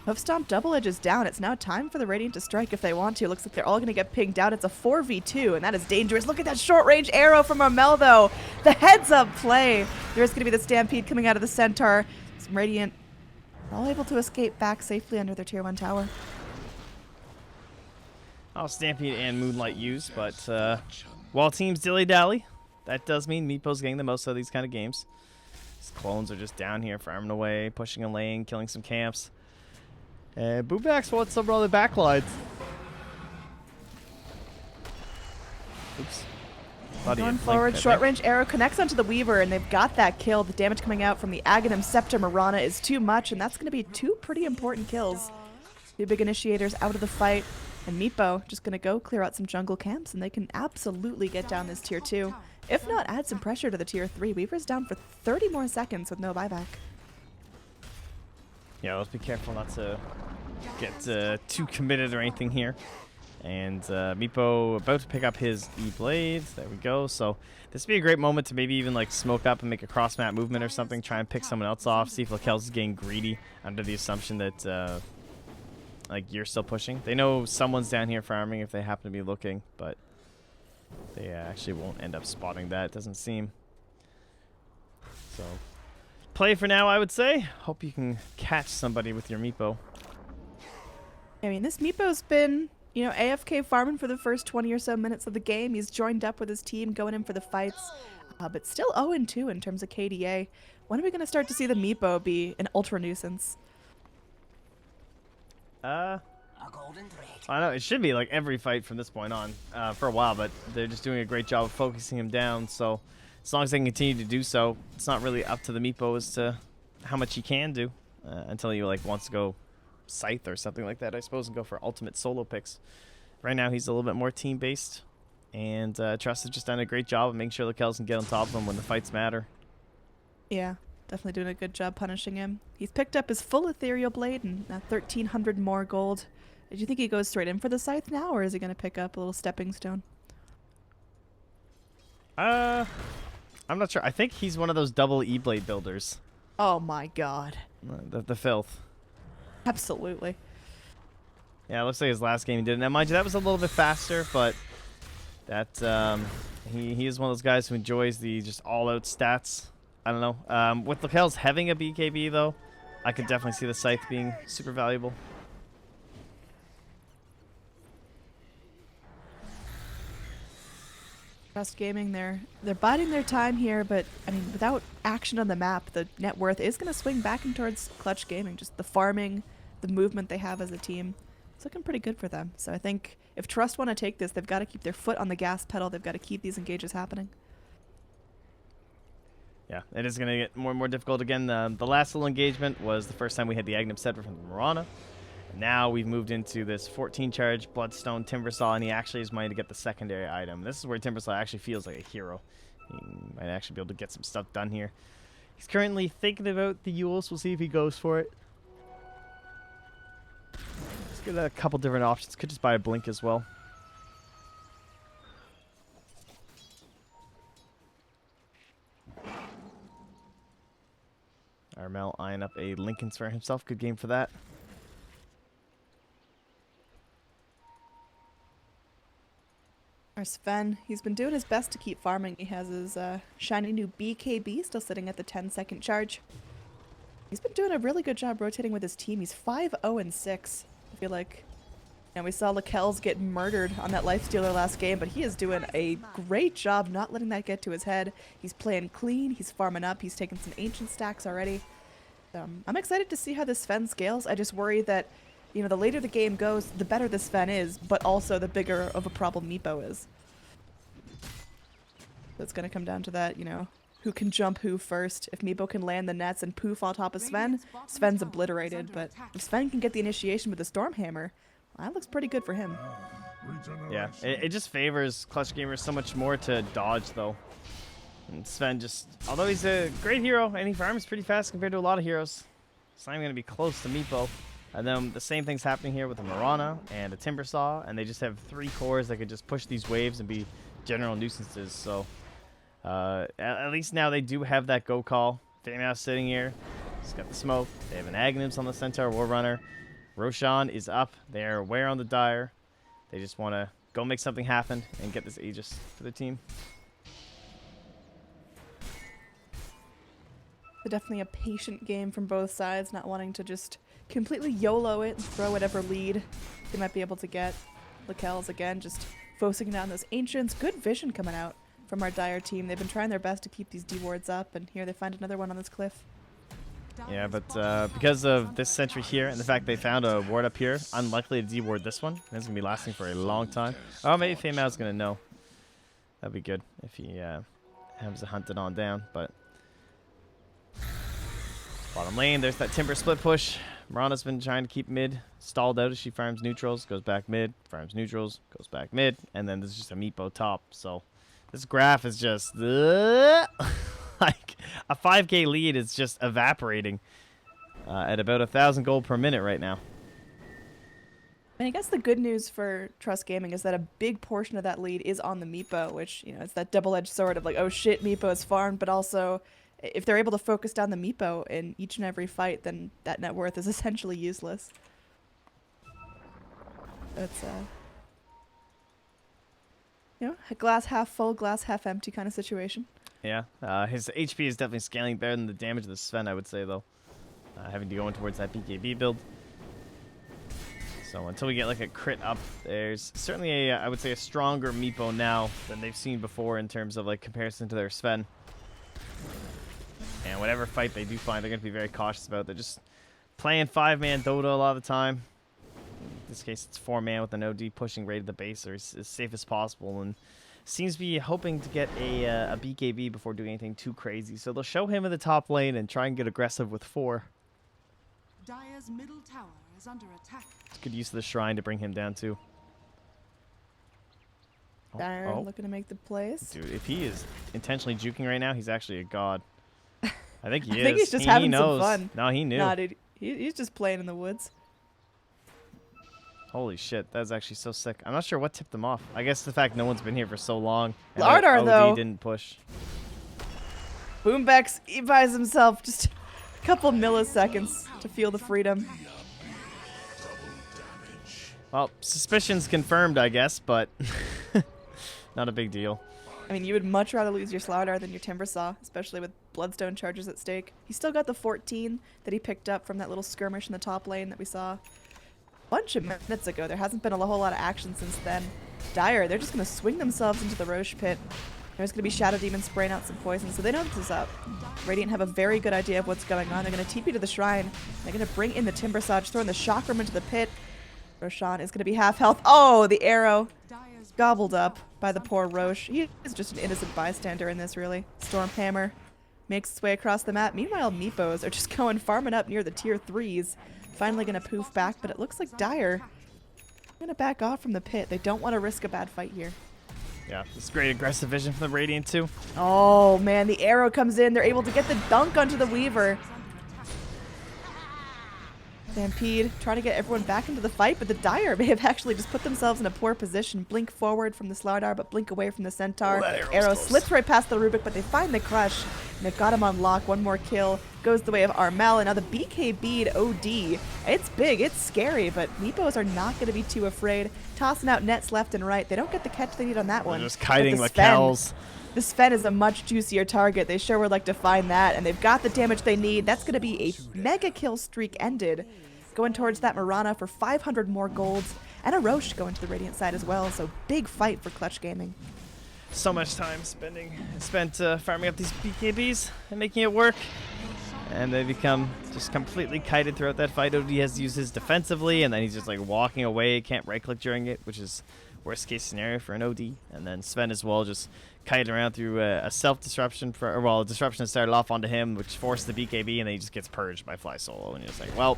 Hoof Stomp double edge is down. It's now time for the Radiant to strike if they want to. Looks like they're all going to get pinged out. It's a 4v2, and that is dangerous. Look at that short-range arrow from Armel, though. The heads-up play. There's going to be the Stampede coming out of the Centaur. Some Radiant all able to escape back safely under their tier 1 tower. I'll Stampede and Moonlight use, but while teams dilly-dally, that does mean Meepo's getting the most of these kind of games. These clones are just down here farming away, pushing a lane, killing some camps. And Boombax wants some other backlines. Oops. Bloody Going Blink forward, right short there. range arrow connects onto the Weaver, and they've got that kill. The damage coming out from the Aghanim Scepter Mirana is too much, and that's going to be two pretty important kills. Two big initiators out of the fight, and Meepo just going to go clear out some jungle camps, and they can absolutely get down this tier 2. If not, add some pressure to the tier 3. Weaver's down for 30 more seconds with no buyback. Yeah, let's be careful not to get too committed or anything here. And Meepo about to pick up his E-Blade. There we go. So this would be a great moment to maybe even like smoke up and make a cross-map movement or something. Try and pick someone else off. See if Lakel's is getting greedy under the assumption that like you're still pushing. They know someone's down here farming if they happen to be looking, but they actually won't end up spotting that, it doesn't seem. So play for now, I would say. Hope you can catch somebody with your Meepo. I mean, this Meepo's been, you know, AFK farming for the first 20 or so minutes of the game. He's joined up with his team, going in for the fights, but still 0-2 in terms of KDA. When are we going to start to see the Meepo be an ultra nuisance? I know it should be like every fight from this point on for a while, but they're just doing a great job of focusing him down. So as long as they can continue to do so, it's not really up to the Meepo as to how much he can do until he like wants to go Scythe or something like that, I suppose, and go for ultimate solo picks. Right now he's a little bit more team based, and Trust has just done a great job of making sure Lakel's can get on top of him when the fights matter. Yeah, definitely doing a good job punishing him. He's picked up his full Ethereal Blade and 1,300 more gold. Do you think he goes straight in for the Scythe now, or is he going to pick up a little stepping stone? I'm not sure. I think he's one of those double E-Blade builders. Oh my god. The filth. Absolutely. Yeah, it looks like his last game he did. Now, mind you, that was a little bit faster, but that he is one of those guys who enjoys the just all-out stats. I don't know. With Lakel's having a BKB, though, I could definitely see the Scythe being super valuable. Trust Gaming, they're biding their time here, but I mean, without action on the map, the net worth is going to swing back in towards Clutch Gaming. Just the farming, the movement they have as a team, it's looking pretty good for them. So I think if Trust want to take this, they've got to keep their foot on the gas pedal. They've got to keep these engages happening. Yeah, it is going to get more and more difficult again. The last little engagement was the first time we had the Aghanim Scepter from the Mirana. Now we've moved into this 14 charge Bloodstone Timbersaw, and he actually has money to get the secondary item. This is where Timbersaw actually feels like a hero. He might actually be able to get some stuff done here. He's currently thinking about the Yules. We'll see if he goes for it. Let's get a couple different options. Could just buy a Blink as well. Armel eyeing up a Lincoln's for himself. Good game for that. Our Sven, he's been doing his best to keep farming. He has his shiny new BKB still sitting at the 10-second charge. He's been doing a really good job rotating with his team. He's 5-0-6. I feel like, and we saw Lakel's get murdered on that Lifestealer last game, but he is doing a great job not letting that get to his head. He's playing clean. He's farming up. He's taking some ancient stacks already. I'm excited to see how this Sven scales. I just worry that, you know, the later the game goes, the better this Sven is, but also the bigger of a problem Meepo is. It's going to come down to that, you know, who can jump who first. If Meepo can land the nets and poof on top of Sven, Sven's obliterated. But if Sven can get the initiation with the Stormhammer, well, that looks pretty good for him. Yeah, it just favors Clutch Gamers so much more to dodge, though. And Sven just, although he's a great hero, and he farms pretty fast compared to a lot of heroes, it's not even going to be close to Meepo. And then the same thing's happening here with a Mirana and a Timbersaw, and they just have 3 cores that could just push these waves and be general nuisances. So at least now they do have that go call. Famous sitting here. He's got the smoke. They have an Aghanims on the Centaur War Runner. Roshan is up. They're aware on the Dire. They just want to go make something happen and get this Aegis for the team. Definitely a patient game from both sides, not wanting to just completely YOLO it and throw whatever lead they might be able to get. Lakel's again just focusing down those Ancients. Good vision coming out from our Dire team. They've been trying their best to keep these D-wards up, and here they find another one on this cliff. Yeah, but because of this sentry here and the fact they found a ward up here, unlikely to D-ward this one. It's going to be lasting for a long time. Oh, maybe Feimao's going to know. That'd be good if he has to hunt it on down. But bottom lane, there's that Timber split push. Mirana's been trying to keep mid stalled out as she farms neutrals, goes back mid, farms neutrals, goes back mid, and then there's just a Meepo top. So this graph is just like a 5k lead is just evaporating at about 1,000 gold per minute right now. I guess the good news for Trust Gaming is that a big portion of that lead is on the Meepo, which, you know, it's that double-edged sword of like, oh shit, Meepo is farmed, but also if they're able to focus down the Meepo in each and every fight, then that net worth is essentially useless. It's you know, a glass half full, glass half empty kind of situation. Yeah, his HP is definitely scaling better than the damage of the Sven, I would say, though. Having to go in towards that BKB build. So until we get like a crit up, there's certainly I would say a stronger Meepo now than they've seen before in terms of like comparison to their Sven. And whatever fight they do find, they're going to be very cautious about. They're just playing 5-man Dota a lot of the time. In this case, it's 4-man with an OD pushing right at the base, or as safe as possible, and seems to be hoping to get a BKB before doing anything too crazy. So they'll show him in the top lane and try and get aggressive with 4. Dire's middle tower is under attack. It's good use of the shrine to bring him down too. Dire looking to make the plays. Dude, if he is intentionally juking right now, he's actually a god. I think he is. I think he's just he having knows. some fun. No, he knew. Nah, dude, he's just playing in the woods. Holy shit, that's actually so sick. I'm not sure what tipped them off. I guess the fact no one's been here for so long. And Lardar, OD though. didn't push. Boombex, he buys himself just a couple milliseconds to feel the freedom. Well, suspicion's confirmed, I guess, but not a big deal. I mean, you would much rather lose your Slardar than your Timbersaw, especially with Bloodstone charges at stake. He's still got the 14 that he picked up from that little skirmish in the top lane that we saw a bunch of minutes ago. There hasn't been a whole lot of action since then. Dire, they're just going to swing themselves into the Roche pit. There's going to be Shadow Demon spraying out some poison, so they know this is up. Radiant have a very good idea of what's going on. They're going to TP to the shrine. They're going to bring in the Timbersaw, just throwing the Chakram into the pit. Roshan is going to be half health. Oh, the arrow gobbled up by the poor Roche. He is just an innocent bystander in this, really. Stormhammer makes its way across the map. Meanwhile, Meepos are just going farming up near the tier 3s. Finally going to poof back, but it looks like Dire going to back off from the pit. They don't want to risk a bad fight here. Yeah, it's great aggressive vision from the Radiant, too. Oh, man, the arrow comes in. They're able to get the dunk onto the Weaver. Stampede trying to get everyone back into the fight, but the Dire may have actually just put themselves in a poor position. Blink forward from the Slardar, but blink away from the Centaur. Arrow slips right past the Rubik, but they find the Crush, and they've got him on lock. One more kill goes the way of Armel, and now the BK bead OD. It's big, it's scary, but Meepos are not going to be too afraid. Tossing out nets left and right. They don't get the catch they need on that one. They're just kiting the Lakells. The Sven is a much juicier target. They sure would like to find that, and they've got the damage they need. That's going to be a mega kill streak ended. Going towards that Mirana for 500 more golds, and a Roche going to the Radiant side as well, so big fight for Clutch Gaming. So much time spent farming up these BKBs and making it work. And they become just completely kited throughout that fight. OD has to use his defensively, and then he's just like walking away, can't right-click during it, which is worst case scenario for an OD. And then Sven as well, just kiting around through a self-disruption, a disruption that started off onto him, which forced the BKB, and then he just gets purged by Fly Solo. And you're just like, well,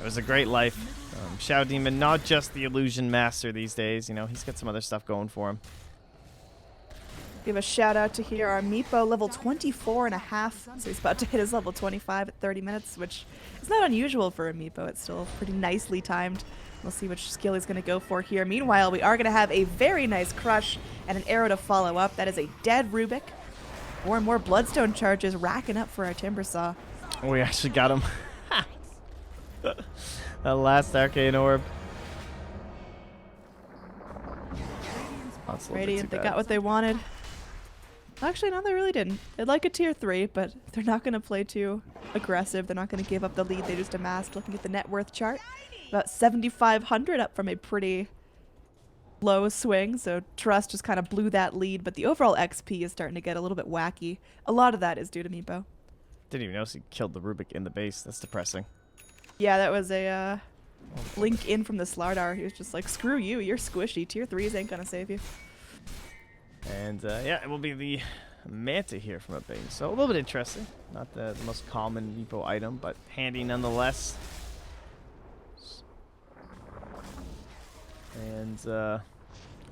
it was a great life. Shadow Demon, not just the illusion master these days, you know, he's got some other stuff going for him. Give a shout out to here our Meepo, level 24.5, so he's about to hit his level 25 at 30 minutes, which is not unusual for a Meepo. It's still pretty nicely timed. We'll see which skill he's going to go for here. Meanwhile, we are going to have a very nice Crush and an arrow to follow up. That is a dead Rubik. More and more Bloodstone charges racking up for our Timbersaw. We actually got him. That last arcane orb. Radiant, they got what they wanted. Actually, no, they really didn't. They'd like a tier 3, but they're not going to play too aggressive. They're not going to give up the lead they just amassed. Looking at the net worth chart, about 7,500 up from a pretty low swing. So Trust just kind of blew that lead, but the overall XP is starting to get a little bit wacky. A lot of that is due to Meepo. Didn't even notice he killed the Rubik in the base. That's depressing. Yeah, that was a blink in from the Slardar. He was just like, screw you, you're squishy. Tier 3s ain't going to save you. And yeah, it will be the Manta here from a base. So a little bit interesting. Not the most common Meepo item, but handy nonetheless. And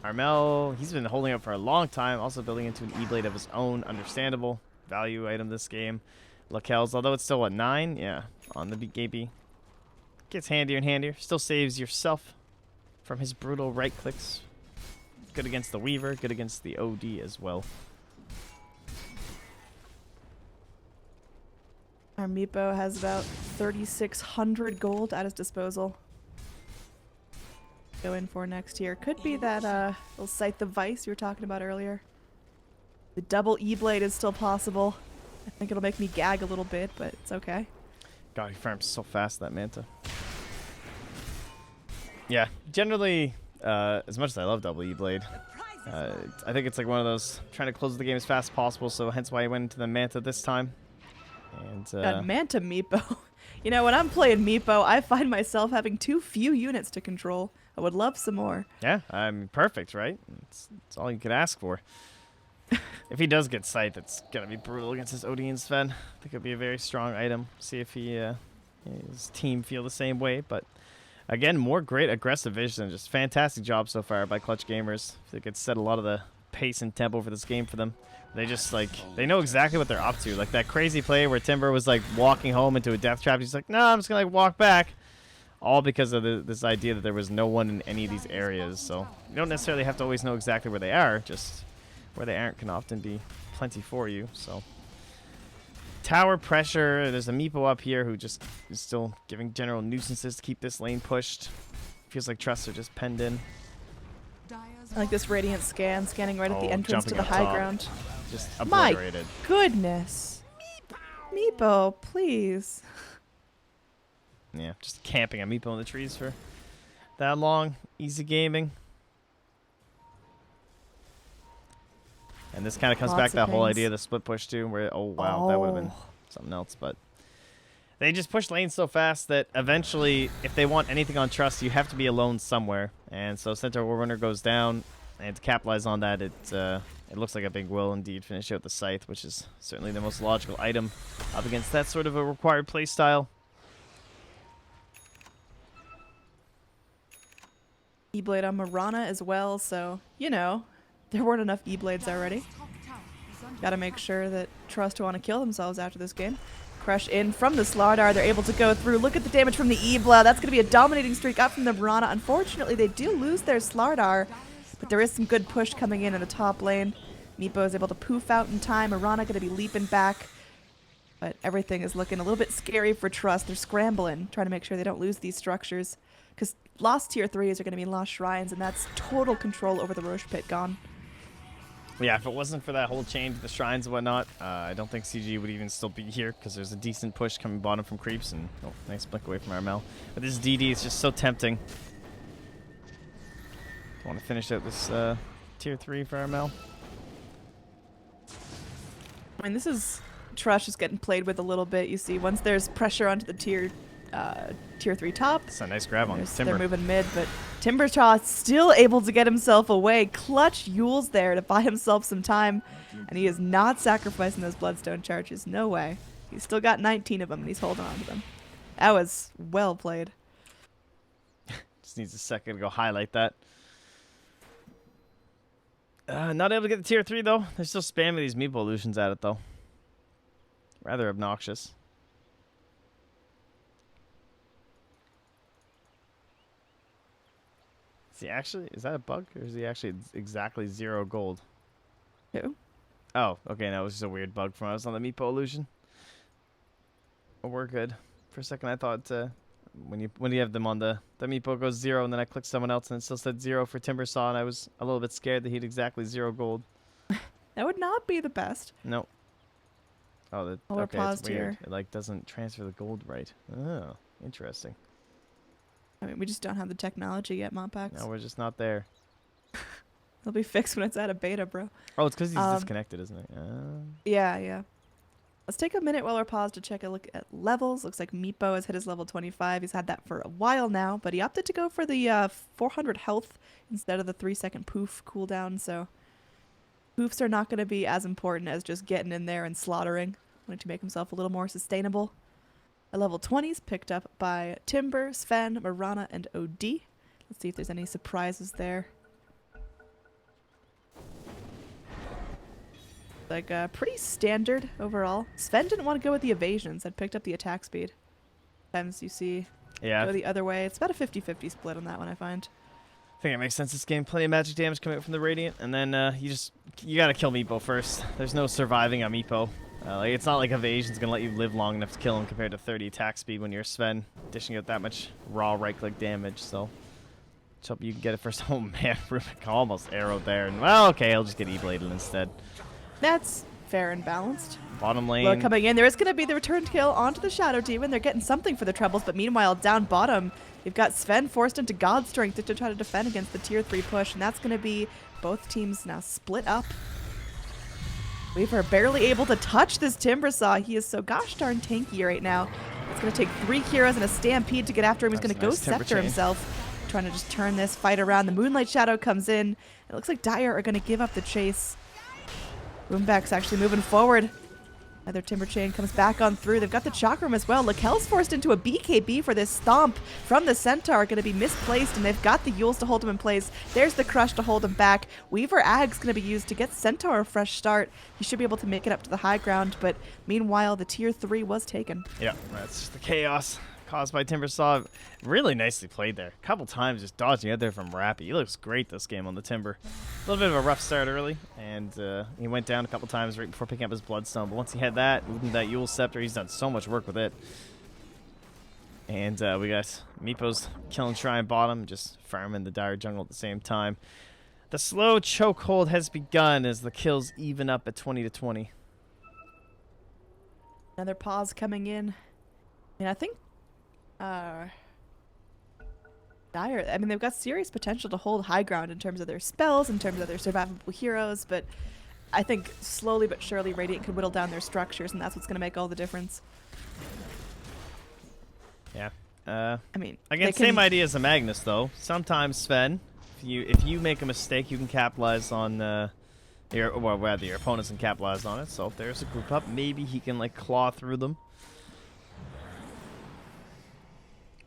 Armel, he's been holding up for a long time, also building into an E-Blade of his own. Understandable value item this game. Lakel's, although it's still at 9, yeah, on the BKB. Gets handier and handier. Still saves yourself from his brutal right clicks. Good against the Weaver, good against the OD as well. Our Meepo has about 3,600 gold at his disposal. Go in for next year. Could be that little Scythe the Vice you were talking about earlier. The double E-Blade is still possible. I think it'll make me gag a little bit, but it's okay. God, he farms so fast, that Manta. Yeah, generally, as much as I love double E-Blade, I think it's like one of those trying to close the game as fast as possible, so hence why I went into the Manta this time. And God, Manta Meepo. You know, when I'm playing Meepo, I find myself having too few units to control. I would love some more. yeah, I mean, perfect, right? It's all you could ask for. If he does get Scythe, it's going to be brutal against his Odeon Sven. I think it'll be a very strong item. See if his team feel the same way. But again, more great aggressive vision. Just fantastic job so far by Clutch Gamers. I think it's set a lot of the pace and tempo for this game for them. They just, like, they know exactly what they're up to. Like that crazy play where Timber was, like, walking home into a death trap. He's like, no, I'm just going to, like, walk back. All because of this idea that there was no one in any of these areas. So you don't necessarily have to always know exactly where they are. Just where they aren't can often be plenty for you. So tower pressure. There's a Meepo up here who just is still giving general nuisances to keep this lane pushed. Feels like trusts are just penned in. I like this Radiant scanning right at the entrance to jumping the up high top. ground. Just My obliterated. goodness. Meepo, please. Yeah, just camping a Meepo in the trees for that long. Easy gaming. And this kind of comes back to that whole idea of the split push too, where, oh wow, that would have been something else. But they just push lanes so fast that eventually, if they want anything on trust, you have to be alone somewhere. And so Centaur Warrunner goes down, and to capitalize on that, it looks like a big will indeed finish out the Scythe, which is certainly the most logical item up against that sort of a required play style. E-Blade on Mirana as well, so, you know, there weren't enough E-Blades already. Gotta make sure that Trust want to kill themselves after this game. Crush in from the Slardar. They're able to go through. Look at the damage from the E-Blade. That's going to be a dominating streak up from the Mirana. Unfortunately, they do lose their Slardar, but there is some good push coming in the top lane. Meepo is able to poof out in time. Mirana going to be leaping back, but everything is looking a little bit scary for Trust. They're scrambling, trying to make sure they don't lose these structures, because lost tier 3s are going to be lost shrines, and that's total control over the Roche Pit gone. Yeah, if it wasn't for that whole chain to the shrines and whatnot, I don't think CG would even still be here, because there's a decent push coming bottom from creeps, and oh, nice blink away from Armel. But this DD is just so tempting. I want to finish out this tier 3 for Armel. I mean, this is Trust just getting played with a little bit. You see, once there's pressure onto the tier 3 top, It's a nice grab on Timber. they're moving mid, but Timberchaw still able to get himself away. Clutch Yule's there to buy himself some time, and he is not sacrificing those Bloodstone charges. No way. He's still got 19 of them, and he's holding on to them. That was well played. Just needs a second to go highlight that. Not able to get the tier 3 though. They're still spamming these Meepo illusions at it though. Rather obnoxious. Is that a bug, or is he actually exactly 0 gold? Who? Oh, okay, that was just a weird bug from when I was on the Meepo illusion. Oh, we're good. For a second I thought when you have them on the Meepo goes 0, and then I clicked someone else and it still said 0 for Timbersaw, and I was a little bit scared that he'd exactly 0 gold. That would not be the best. Nope. Oh, Oh, we're okay, paused it's weird. here. It like doesn't transfer the gold right. Oh, interesting. I mean, we just don't have the technology yet, Mopax. No, we're just not there. It'll be fixed when it's out of beta, bro. Oh, it's because he's disconnected, isn't it? Yeah. Let's take a minute while we're paused to check a look at levels. Looks like Meepo has hit his level 25. He's had that for a while now, but he opted to go for the 400 health instead of the 3-second poof cooldown, so Poofs are not going to be as important as just getting in there and slaughtering. Wanting to make himself a little more sustainable. A level 20s picked up by Timber, Sven, Marana, and OD. Let's see if there's any surprises there. Like pretty standard overall. Sven didn't want to go with the evasions. That picked up the attack speed. Sometimes you see go the other way. It's about a 50-50 split on that one, I find. I think it makes sense this game. Plenty of magic damage coming out from the Radiant, and then you gotta kill Meepo first. There's no surviving on Meepo. Like, it's not like evasion's gonna let you live long enough to kill him compared to 30 attack speed when you're Sven, dishing out that much raw right-click damage. So, let's hope you can get it first. Oh man, Rubik almost arrowed there, and well, okay, I'll just get E-bladed instead. That's fair and balanced. Bottom lane. Well, coming in, there is going to be the return kill onto the Shadow Demon. They're getting something for the troubles, but meanwhile, down bottom, you've got Sven forced into God Strength to try to defend against the tier 3 push, and that's going to be both teams now split up. Weaver barely able to touch this Timbersaw. He is so gosh darn tanky right now. It's going to take 3 heroes and a Stampede to get after him. He's going to go Scepter himself, trying to just turn this fight around. The Moonlight Shadow comes in. It looks like Dire are going to give up the chase. Boomback's actually moving forward. Another Timber Chain comes back on through. They've got the Chakram as well. Lakel's forced into a BKB for this stomp from the Centaur. Going to be misplaced, and they've got the Yules to hold him in place. There's the Crush to hold him back. Weaver Ag's going to be used to get Centaur a fresh start. He should be able to make it up to the high ground, but meanwhile, the tier 3 was taken. Yeah, that's just the chaos caused by Timbersaw. Really nicely played there. A couple times just dodging out there from Rappy. He looks great this game on the Timber. A little bit of a rough start early, and he went down a couple times right before picking up his Bloodstone. But once he had that, moving that Yule Scepter, he's done so much work with it. And we got Meepo's killing Shrine bottom, just farming the Dire jungle at the same time. The slow chokehold has begun as the kills even up at 20-20. Another pause coming in. And I think Dire, I mean, they've got serious potential to hold high ground in terms of their spells, in terms of their survivable heroes, but I think slowly but surely Radiant could whittle down their structures, and that's what's going to make all the difference. Yeah. I mean, again, same idea as a Magnus, though. Sometimes, Sven, if you make a mistake, you can capitalize on your opponents can capitalize on it. So if there's a group up, maybe he can like claw through them.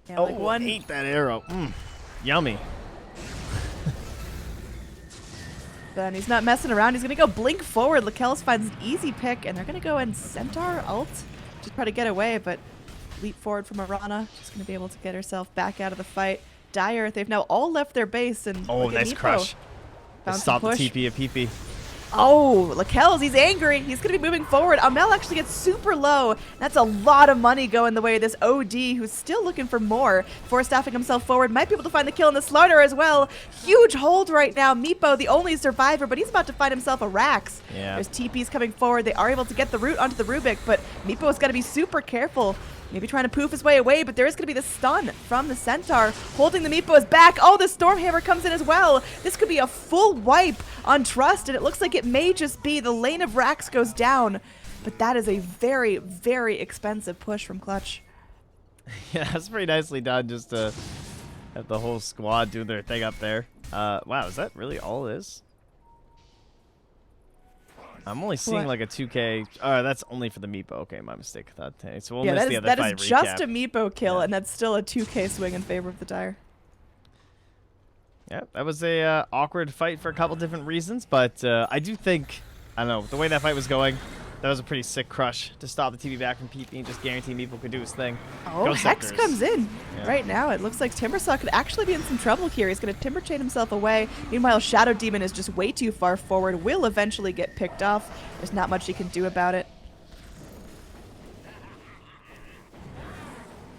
Yeah, like one ate that arrow. Yummy. Then he's not messing around. He's going to go blink forward. Lakel's finds an easy pick, and they're going to go and Centaur ult to try to get away, but leap forward from Arana. She's going to be able to get herself back out of the fight. Dire, they've now all left their base, and nice crush. Stop the TP of PP. Oh, Lakel's, he's angry. He's going to be moving forward. Amel actually gets super low. That's a lot of money going the way of this OD, who's still looking for more. Force-staffing himself forward. Might be able to find the kill in the Slaughter as well. Huge hold right now. Meepo, the only survivor, but he's about to find himself a Rax. Yeah. There's TPs coming forward. They are able to get the root onto the Rubik, but Meepo's got to be super careful. Maybe trying to poof his way away, but there is going to be the stun from the Centaur. Holding the Meepo's back. Oh, the Stormhammer comes in as well. This could be a full wipe on Trust, and it looks like it may just be the lane of Rax goes down. But that is a very, very expensive push from Clutch. Yeah, that's pretty nicely done just to have the whole squad do their thing up there. Wow, is that really all it is? I'm only seeing like a 2K. That's only for the Meepo. Okay, my mistake. So we'll miss the other that fight is just recap. a Meepo kill, and that's still a 2K swing in favor of the Dire. Yeah, that was a awkward fight for a couple different reasons, but I do think, I don't know, the way that fight was going, that was a pretty sick crush to stop the TV back from PP and just guarantee Meepo could do his thing. Oh, Hex comes in right now. It looks like Timbersaw could actually be in some trouble here. He's going to Timber Chain himself away. Meanwhile, Shadow Demon is just way too far forward. Will eventually get picked off. There's not much he can do about it.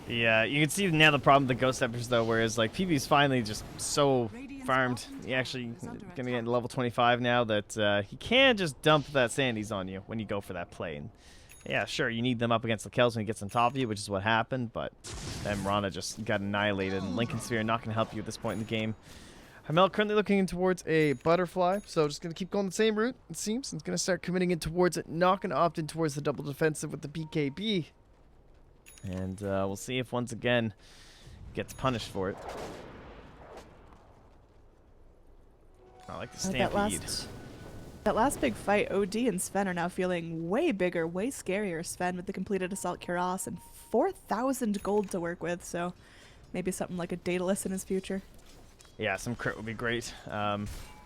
Yeah, you can see now the problem with the Ghost Steppers, though, whereas like PB's finally just so farmed. He actually gonna get to level 25 now that he can just dump that Sandies on you when you go for that play. And yeah, sure, you need them up against the Kells when he gets on top of you, which is what happened, but then Rana just got annihilated, and Lincoln Sphere not gonna help you at this point in the game. Hamel currently looking in towards a Butterfly, so just gonna keep going the same route, it seems, and gonna start committing in towards it, not gonna opt in towards the double defensive with the BKB. And we'll see if once again gets punished for it. I like the Stampede. That last big fight, OD and Sven are now feeling way bigger, way scarier. Sven with the completed Assault Cuirass and 4,000 gold to work with, so maybe something like a Daedalus in his future. Yeah, some crit would be great.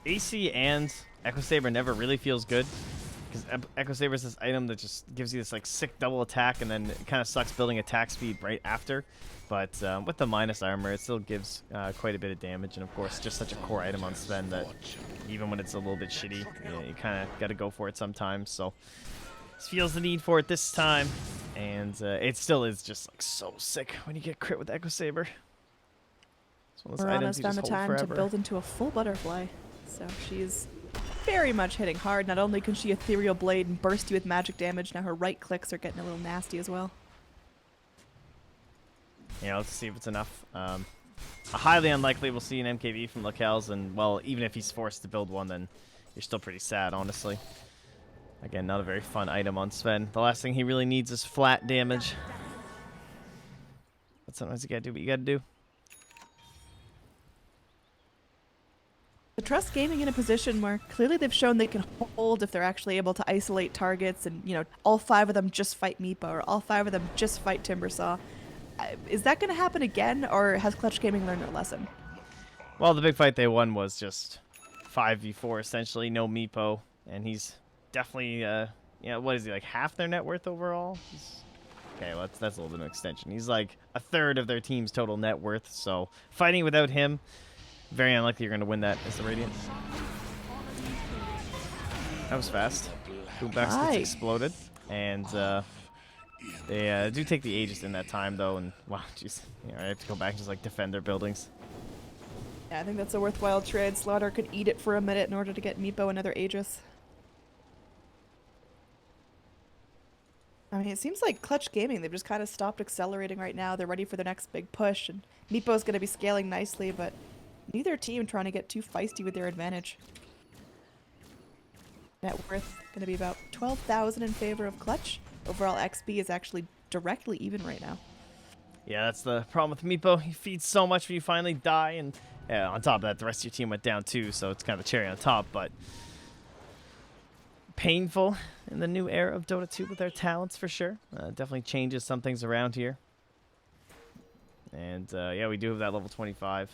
AC and Echo Saber never really feels good, because Echo Saber is this item that just gives you this like sick double attack, and then it kind of sucks building attack speed right after. But with the minus armor, it still gives quite a bit of damage, and of course, just such a core item on Sven that even when it's a little bit shitty, you kind of got to go for it sometimes. So this feels the need for it this time, and it still is just like so sick when you get crit with Echo Saber. It's one of those We're items almost you on just the hold time to forever. build into a full butterfly. So she's very much hitting hard. Not only can she Ethereal Blade and burst you with magic damage, now her right clicks are getting a little nasty as well. Yeah, let's see if it's enough. Highly unlikely we'll see an MKV from Locales, and, well, even if he's forced to build one, then you're still pretty sad, honestly. Again, not a very fun item on Sven. The last thing he really needs is flat damage. But sometimes you gotta do what you gotta do. The Trust Gaming in a position where clearly they've shown they can hold if they're actually able to isolate targets and, you know, all 5 of them just fight Meepo or all 5 of them just fight Timbersaw. Is that going to happen again, or has Clutch Gaming learned their lesson? Well, the big fight they won was just 5v4, essentially, no Meepo, and he's definitely, you know, what is he, like half their net worth overall? Okay, well, that's a little bit of an extension. He's like a third of their team's total net worth, so fighting without him, very unlikely you're going to win that as the Radiant. That was fast. Boombox gets exploded, and they do take the Aegis in that time, though, and wow, jeez, you know, I have to go back and just like defend their buildings. Yeah, I think that's a worthwhile trade. Slaughter could eat it for a minute in order to get Meepo another Aegis. I mean, it seems like Clutch Gaming, they've just kind of stopped accelerating right now. They're ready for the next big push, and Meepo's going to be scaling nicely, but neither team trying to get too feisty with their advantage. Net worth going to be about 12,000 in favor of Clutch. Overall XP is actually directly even right now. Yeah, that's the problem with Meepo. He feeds so much when you finally die, and yeah, on top of that, the rest of your team went down too, so it's kind of a cherry on top, but painful in the new era of Dota 2 with their talents for sure. Definitely changes some things around here. And yeah, we do have that level 25.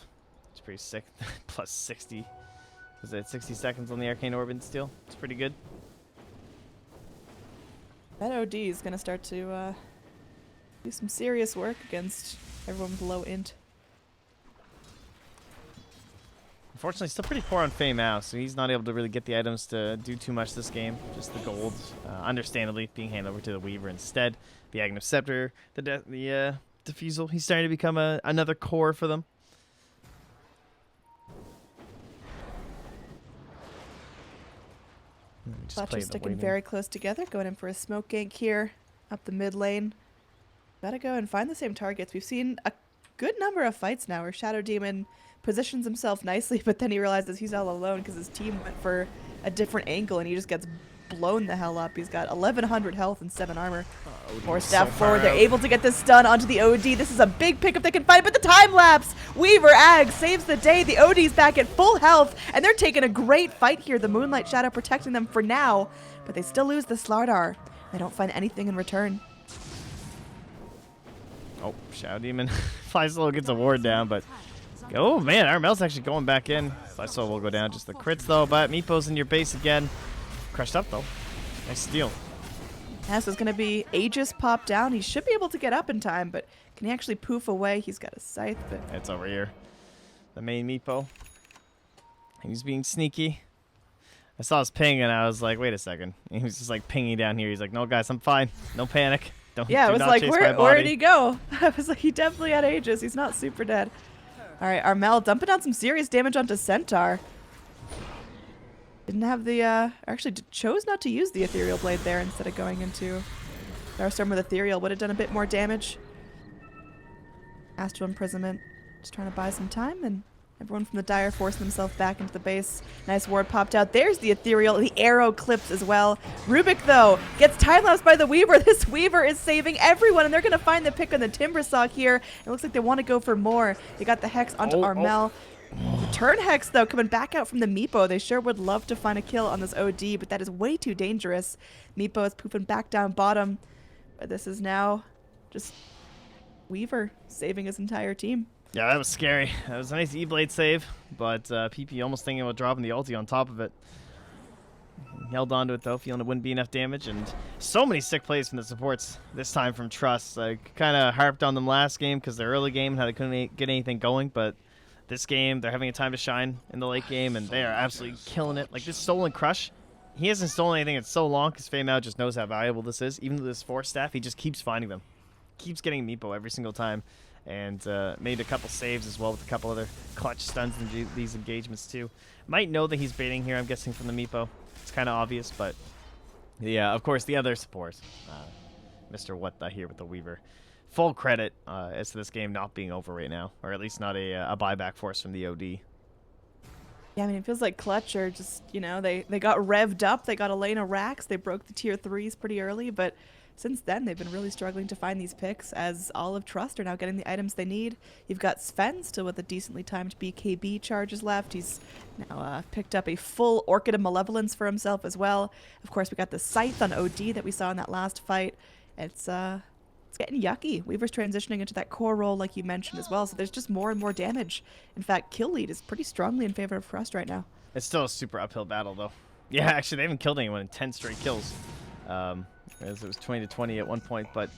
It's pretty sick. Plus 60. Was it 60 seconds on the Arcane Orbit still? It's pretty good. That OD is going to start to do some serious work against everyone with low int. Unfortunately, still pretty poor on Fame out, so he's not able to really get the items to do too much this game. Just the gold, understandably, being handed over to the Weaver instead. The Aghanim Scepter, the Diffusal. He's starting to become another core for them. Clutch is sticking very close together, going in for a smoke gank here up the mid lane. Gotta go and find the same targets. We've seen a good number of fights now where Shadow Demon positions himself nicely, but then he realizes he's all alone because his team went for a different angle and he just gets blown the hell up. He's got 1,100 health and 7 armor. More staff forward. They're able to get this stun onto the OD. This is a big pick if they can find it, but the time lapse! Weaver Ag saves the day. The OD's back at full health, and they're taking a great fight here. The Moonlight Shadow protecting them for now, but they still lose the Slardar. They don't find anything in return. Oh, Shadow Demon flies low, gets a ward down, but oh man, Armel's actually going back in. Flysoul will go down, just the crits though, but Meepo's in your base again. Crushed up though. Nice steal. Yeah, so it's going to be Aegis pop down. He should be able to get up in time, but can he actually poof away? He's got a scythe, but It's over here. The main Meepo. He's being sneaky. I saw his ping and I was like, wait a second. He was just like pinging down here. He's like, no guys, I'm fine. No panic. Don't. yeah, do it was not like, chase my where body." did he go? I was like, he definitely had Aegis. He's not super dead. All right, Armel dumping down some serious damage onto Centaur. Didn't have the, actually chose not to use the Ethereal Blade there instead of going into Starstorm with Ethereal. Would have done a bit more damage. Astral Imprisonment. Just trying to buy some time, and everyone from the Dire forcing themselves back into the base. Nice ward popped out. There's the Ethereal. The arrow clips as well. Rubik, though, gets time-lapsed by the Weaver. This Weaver is saving everyone, and they're going to find the pick on the Timbersaw here. It looks like they want to go for more. They got the Hex onto Armel. Turn Hex, though, coming back out from the Meepo. They sure would love to find a kill on this OD, but that is way too dangerous. Meepo is poofing back down bottom. But this is now just Weaver saving his entire team. Yeah, that was scary. That was a nice E-Blade save, but PP almost thinking about dropping the ulti on top of it. He held on to it, though, feeling it wouldn't be enough damage, and so many sick plays from the supports this time from Trust. I kind of harped on them last game because their early game, how they couldn't get anything going, but this game, they're having a time to shine in the late game, and they are absolutely killing it. Like, this Stolen Crush, he hasn't stolen anything in so long because Mao just knows how valuable this is. Even with his 4-staff, he just keeps finding them. Keeps getting Meepo every single time, and made a couple saves as well with a couple other clutch stuns in these engagements, too. Might know that he's baiting here, I'm guessing, from the Meepo. It's kind of obvious, but yeah, of course, the other support, Mr. What the here with the Weaver. Full credit as to this game not being over right now, or at least not a buyback force from the OD. Yeah, I mean, it feels like Clutch are just, you know, they got revved up. They got a lane of racks. They broke the tier 3s pretty early, but since then, they've been really struggling to find these picks as all of Trust are now getting the items they need. You've got Sven still with a decently timed BKB charges left. He's now picked up a full Orchid of Malevolence for himself as well. Of course, we got the Scythe on OD that we saw in that last fight. It's getting yucky. Weaver's transitioning into that core role like you mentioned as well, so there's just more and more damage. In fact, kill lead is pretty strongly in favor of Trust right now. It's still a super uphill battle, though. Yeah, actually, they haven't killed anyone in 10 straight kills. As it was 20-20 at one point, but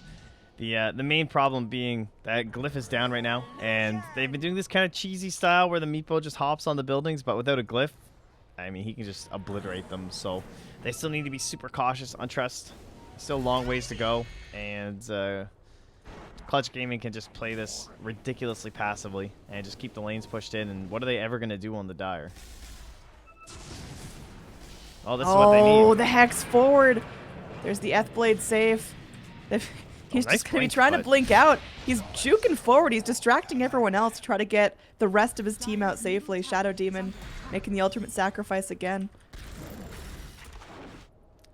the main problem being that Glyph is down right now, and they've been doing this kind of cheesy style where the Meepo just hops on the buildings, but without a Glyph, I mean, he can just obliterate them, so they still need to be super cautious on Trust. Still a long ways to go, and Clutch Gaming can just play this ridiculously passively and just keep the lanes pushed in, and what are they ever going to do on the Dire? Oh, this is what they need. Oh, the Hex forward. There's the Blade save. He's nice just going to be blink, trying to but- blink out. He's juking forward. He's distracting everyone else to try to get the rest of his team out safely. Shadow Demon making the ultimate sacrifice again.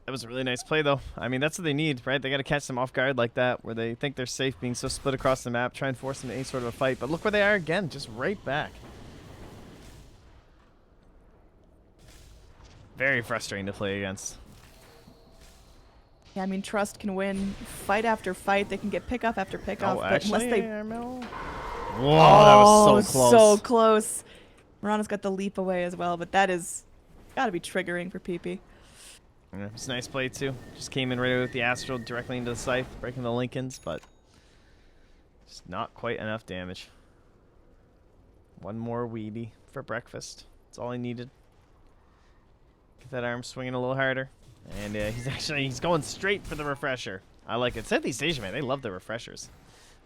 That was a really nice play, though. I mean, that's what they need, right? They got to catch them off guard like that, where they think they're safe being so split across the map, try and force them to any sort of a fight. But look where they are again, just right back. Very frustrating to play against. Yeah, I mean, Trust can win fight after fight. They can get pickoff after pickoff, Oh, but actually, unless they... Whoa, that was so close. So close. Marana's got the leap away as well, but that is got to be triggering for PP. Yeah, it's a nice play, too. Just came in right away with the Astral directly into the Scythe, breaking the Lincolns, but just not quite enough damage. One more Weedy for breakfast. That's all I needed. Get that arm swinging a little harder. And he's going straight for the refresher. I like it. Southeast Asia, man, they love the refreshers.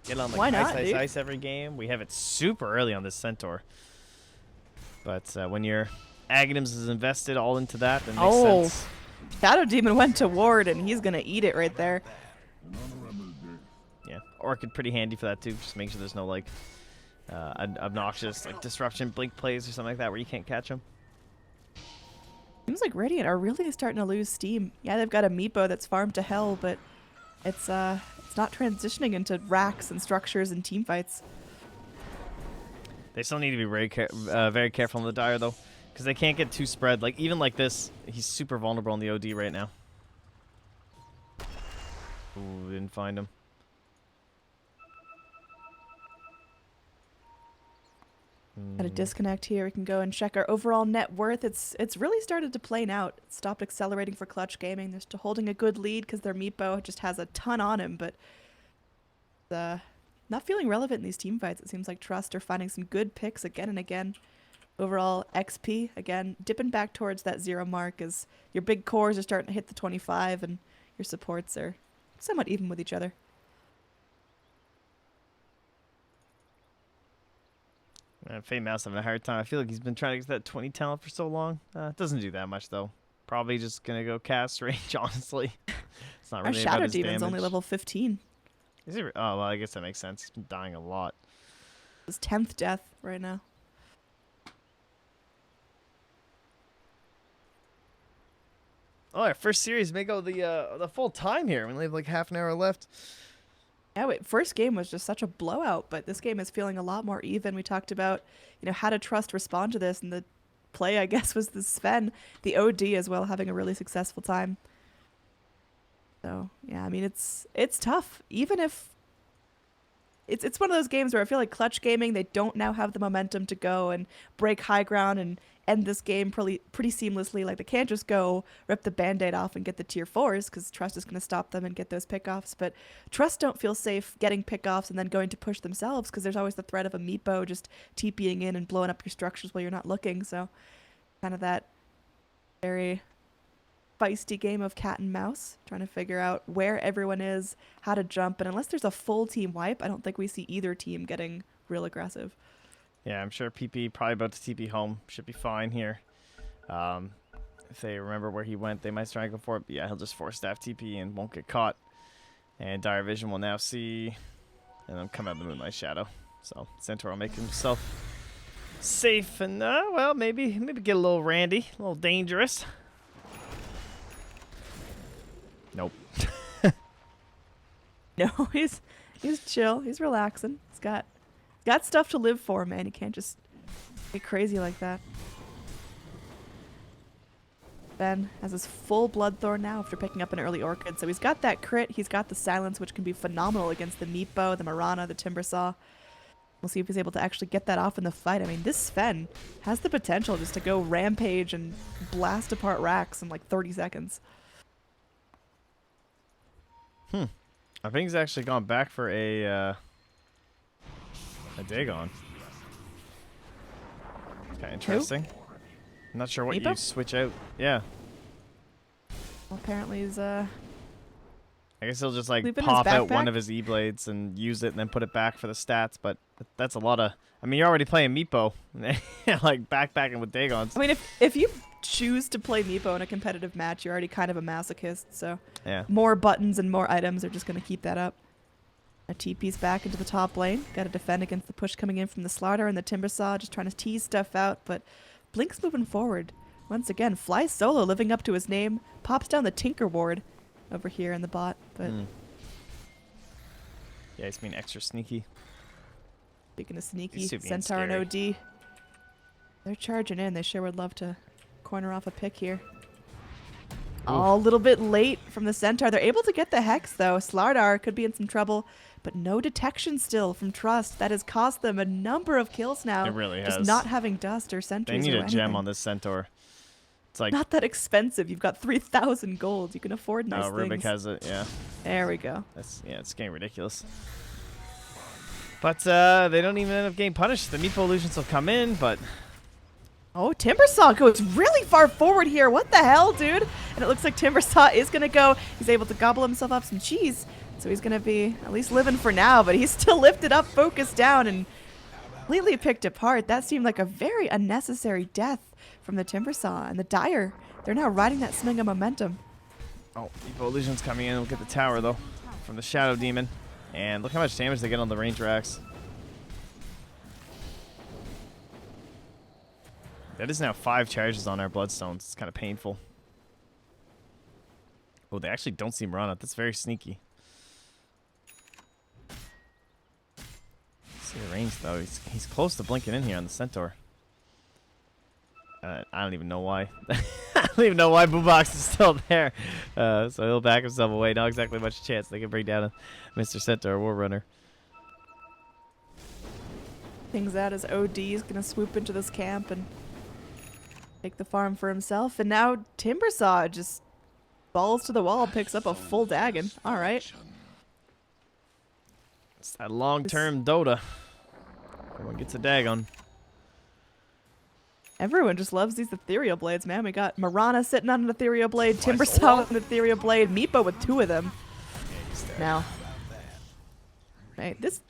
Get on like Why not, ice, dude? ice every game. We have it super early on this Centaur. But when your Aghanims is invested all into that, then it makes sense. Shadow Demon went to ward, and he's going to eat it right there. Yeah, Orchid pretty handy for that too. Just make sure there's no like obnoxious like disruption blink plays or something like that where you can't catch them. Seems like Radiant are really starting to lose steam. Yeah, they've got a Meepo that's farmed to hell, but it's not transitioning into racks and structures and team fights. They still need to be very careful on the Dire though, because they can't get too spread. Like even like this, he's super vulnerable on the OD right now. Ooh, didn't find him. At a disconnect here, we can go and check our overall net worth. It's really started to plane out. It stopped accelerating for Clutch Gaming. They're still holding a good lead because their Meepo just has a ton on him, but not feeling relevant in these team fights. It seems like Trust are finding some good picks again and again. Overall XP, again, dipping back towards that 0 mark as your big cores are starting to hit the 25 and your supports are somewhat even with each other. Mouse having a hard time. I feel like he's been trying to get that 20 talent for so long. Doesn't do that much though. Probably just gonna go cast range. Honestly, it's not Our really about Shadow his Demon's damage. only level 15. Is he? Oh well, I guess that makes sense. He's been dying a lot. His 10th death right now. Oh, our first series may go the full time here. We only have like half an hour left. Yeah, first game was just such a blowout, but this game is feeling a lot more even. We talked about, how to trust respond to this, and the play, I guess, was the Sven, the OD as well, having a really successful time. So yeah, I mean it's tough. Even if it's one of those games where I feel like Clutch Gaming, they don't now have the momentum to go and break high ground and end this game pretty seamlessly. Like they can't just go rip the band-aid off and get the tier 4s because Trust is going to stop them and get those pickoffs. But Trust don't feel safe getting pickoffs and then going to push themselves because there's always the threat of a Meepo just TPing in and blowing up your structures while you're not looking. So kind of that very feisty game of cat and mouse, trying to figure out where everyone is, how to jump, and unless there's a full team wipe, I don't think we see either team getting real aggressive. Yeah, I'm sure PP probably about to TP home. Should be fine here. If they remember where he went, they might try and go for it. But yeah, he'll just force staff TP and won't get caught. And Dire Vision will now see and then come out of the Moonlight Shadow. So Centaur will make himself safe and well, maybe get a little randy, a little dangerous. Nope. No, he's chill. He's relaxing. He's got stuff to live for, man. He can't just get crazy like that. Ben has his full Bloodthorn now after picking up an early Orchid. So he's got that crit. He's got the Silence, which can be phenomenal against the Meepo, the Marana, the Timbersaw. We'll see if he's able to actually get that off in the fight. I mean, this Sven has the potential just to go rampage and blast apart racks in like 30 seconds. I think he's actually gone back for a Dagon. It's kind of interesting. I'm not sure what Meepo? you switch out. Yeah. Well, apparently he's I guess he'll just like Leave it in pop his out one backpack? of his E-Blades and use it and then put it back for the stats, but that's a lot of... I mean, you're already playing Meepo. Like backpacking with Dagons. I mean, if you choose to play Meepo in a competitive match, you're already kind of a masochist, so Yeah. more buttons and more items are just going to keep that up. A TP's back into the top lane. Got to defend against the push coming in from the Slaughter and the Timbersaw, just trying to tease stuff out, but Blink's moving forward. Once again, flies solo, living up to his name, pops down the Tinker Ward over here in the bot, but Yeah, he's being extra sneaky. speaking of sneaky, He's too being Centaur and scary. OD, they're charging in. They sure would love to corner off a pick here. Oh, a little bit late from the Centaur. They're able to get the Hex, though. Slardar could be in some trouble, but no detection still from Trust. That has cost them a number of kills now. It really Just has. not having dust or They sentries need or a gem anything. on this Centaur. It's like... Not that expensive. You've got 3,000 gold. You can afford nice Oh, Rubik things. has it, yeah. There we go. It's getting ridiculous. But they don't even end up getting punished. The Meepo illusions will come in, but... Oh, Timbersaw goes really far forward here. What the hell, dude? And it looks like Timbersaw is going to go. He's able to gobble himself up some cheese. So he's going to be at least living for now, but he's still lifted up, focused down, and completely picked apart. That seemed like a very unnecessary death from the Timbersaw. And the Dire, they're now riding that swing of momentum. Oh, Meepo illusions coming in. We'll get the tower, though, from the Shadow Demon. And look how much damage they get on the range racks. That is now 5 charges on our Bloodstones. It's kind of painful. Oh, they actually don't see Marana. That's very sneaky. See the range, though. He's close to blinking in here on the Centaur. I don't even know why. I don't even know why Boobox is still there. So he'll back himself away. Not exactly much chance they can bring down a Mr. Centaur War Runner. Things out as OD is going to swoop into this camp and take the farm for himself. And now Timbersaw just balls to the wall, picks up a full Dagon. All right. It's that long-term Dota. Everyone gets a Dagon. Everyone just loves these ethereal blades, man. We got Marana sitting on an ethereal blade, Timbersaw with an ethereal blade, Meepo with 2 of them. Now, right, this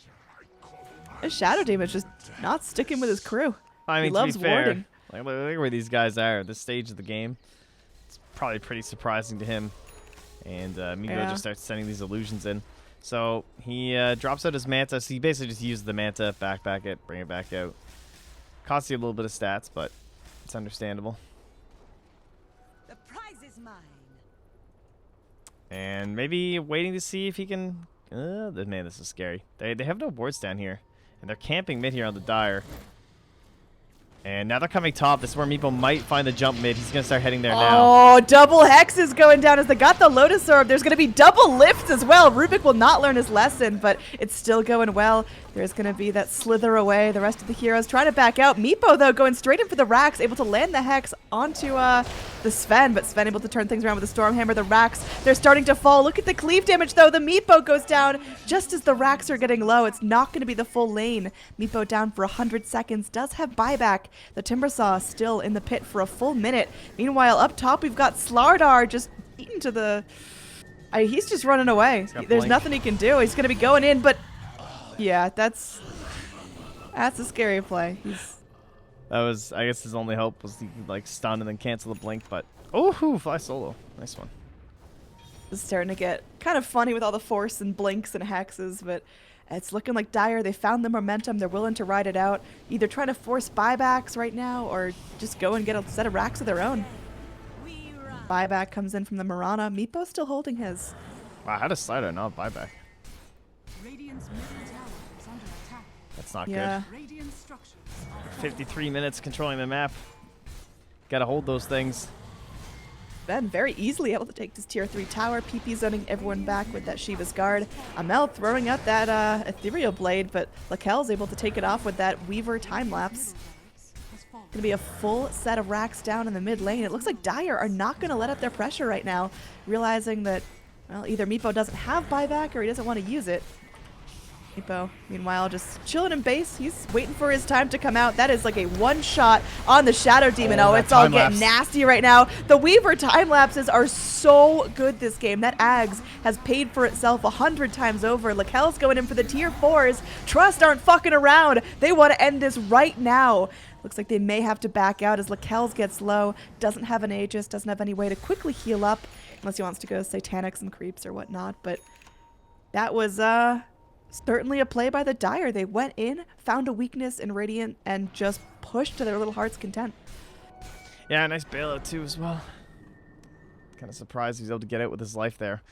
Shadow Demon is just not sticking with his crew. I mean, He loves to be fair, warding. like, look where these guys are at this stage of the game. It's probably pretty surprising to him. And Meepo Yeah. just starts sending these illusions in. So he drops out his Manta. So he basically just uses the Manta, backpack it, bring it back out. Costs you a little bit of stats, but it's understandable. The prize is mine. And maybe waiting to see if he can Man, this is scary. They have no wards down here. And they're camping mid here on the Dire. And now they're coming top. This is where Meepo might find the jump mid. He's going to start heading there now. Oh, double hexes going down as they got the Lotus Orb. There's going to be double lifts as well. Rubik will not learn his lesson, but it's still going well. There's going to be that slither away. The rest of the heroes trying to back out. Meepo, though, going straight in for the Rax, able to land the Hex onto the Sven, but Sven able to turn things around with the Stormhammer. The Rax, they're starting to fall. Look at the cleave damage, though. The Meepo goes down just as the Rax are getting low. It's not going to be the full lane. Meepo down for 100 seconds. Does have buyback. The Timbersaw still in the pit for a full minute. Meanwhile, up top, we've got Slardar just beaten to the... he's just running away. There's nothing he can do. He's going to be going in, but... Yeah, that's a scary play. That was, I guess his only hope was he like stun and then cancel the blink, but... Oh, fly solo. Nice one. It's starting to get kind of funny with all the force and blinks and hexes, but it's looking like Dire. They found the momentum. They're willing to ride it out. Either trying to force buybacks right now or just go and get a set of racks of their own. Buyback comes in from the Mirana. Meepo's still holding his. Wow, how does Slider not buyback? Radiant's middle tower is under attack. That's not Yeah. Radiant structures are good. 53 minutes controlling the map. Gotta hold those things. Ben very easily able to take this tier 3 tower. PP zoning everyone back with that Shiva's Guard. Amel throwing out that Ethereal Blade, but Lakel's able to take it off with that Weaver time-lapse. has fallen. Gonna be a full set of racks down in the mid lane. It looks like Dire are not gonna let up their pressure right now, realizing that, well, either Meepo doesn't have buyback or he doesn't want to use it. Meepo, meanwhile, just chilling in base. He's waiting for his time to come out. That is like a one-shot on the Shadow Demon. Oh, it's all getting nasty right now. The Weaver time lapses are so good this game. That Ags has paid for itself 100 times over. Lakel's going in for the tier 4s. Trust aren't fucking around. They want to end this right now. Looks like they may have to back out as Lakel's gets low. Doesn't have an Aegis, doesn't have any way to quickly heal up, unless he wants to go Satanics and creeps or whatnot. But that was certainly a play by the Dire. They went in, found a weakness in Radiant, and just pushed to their little heart's content. Yeah, nice bailout too as well. Kind of surprised he was able to get out with his life there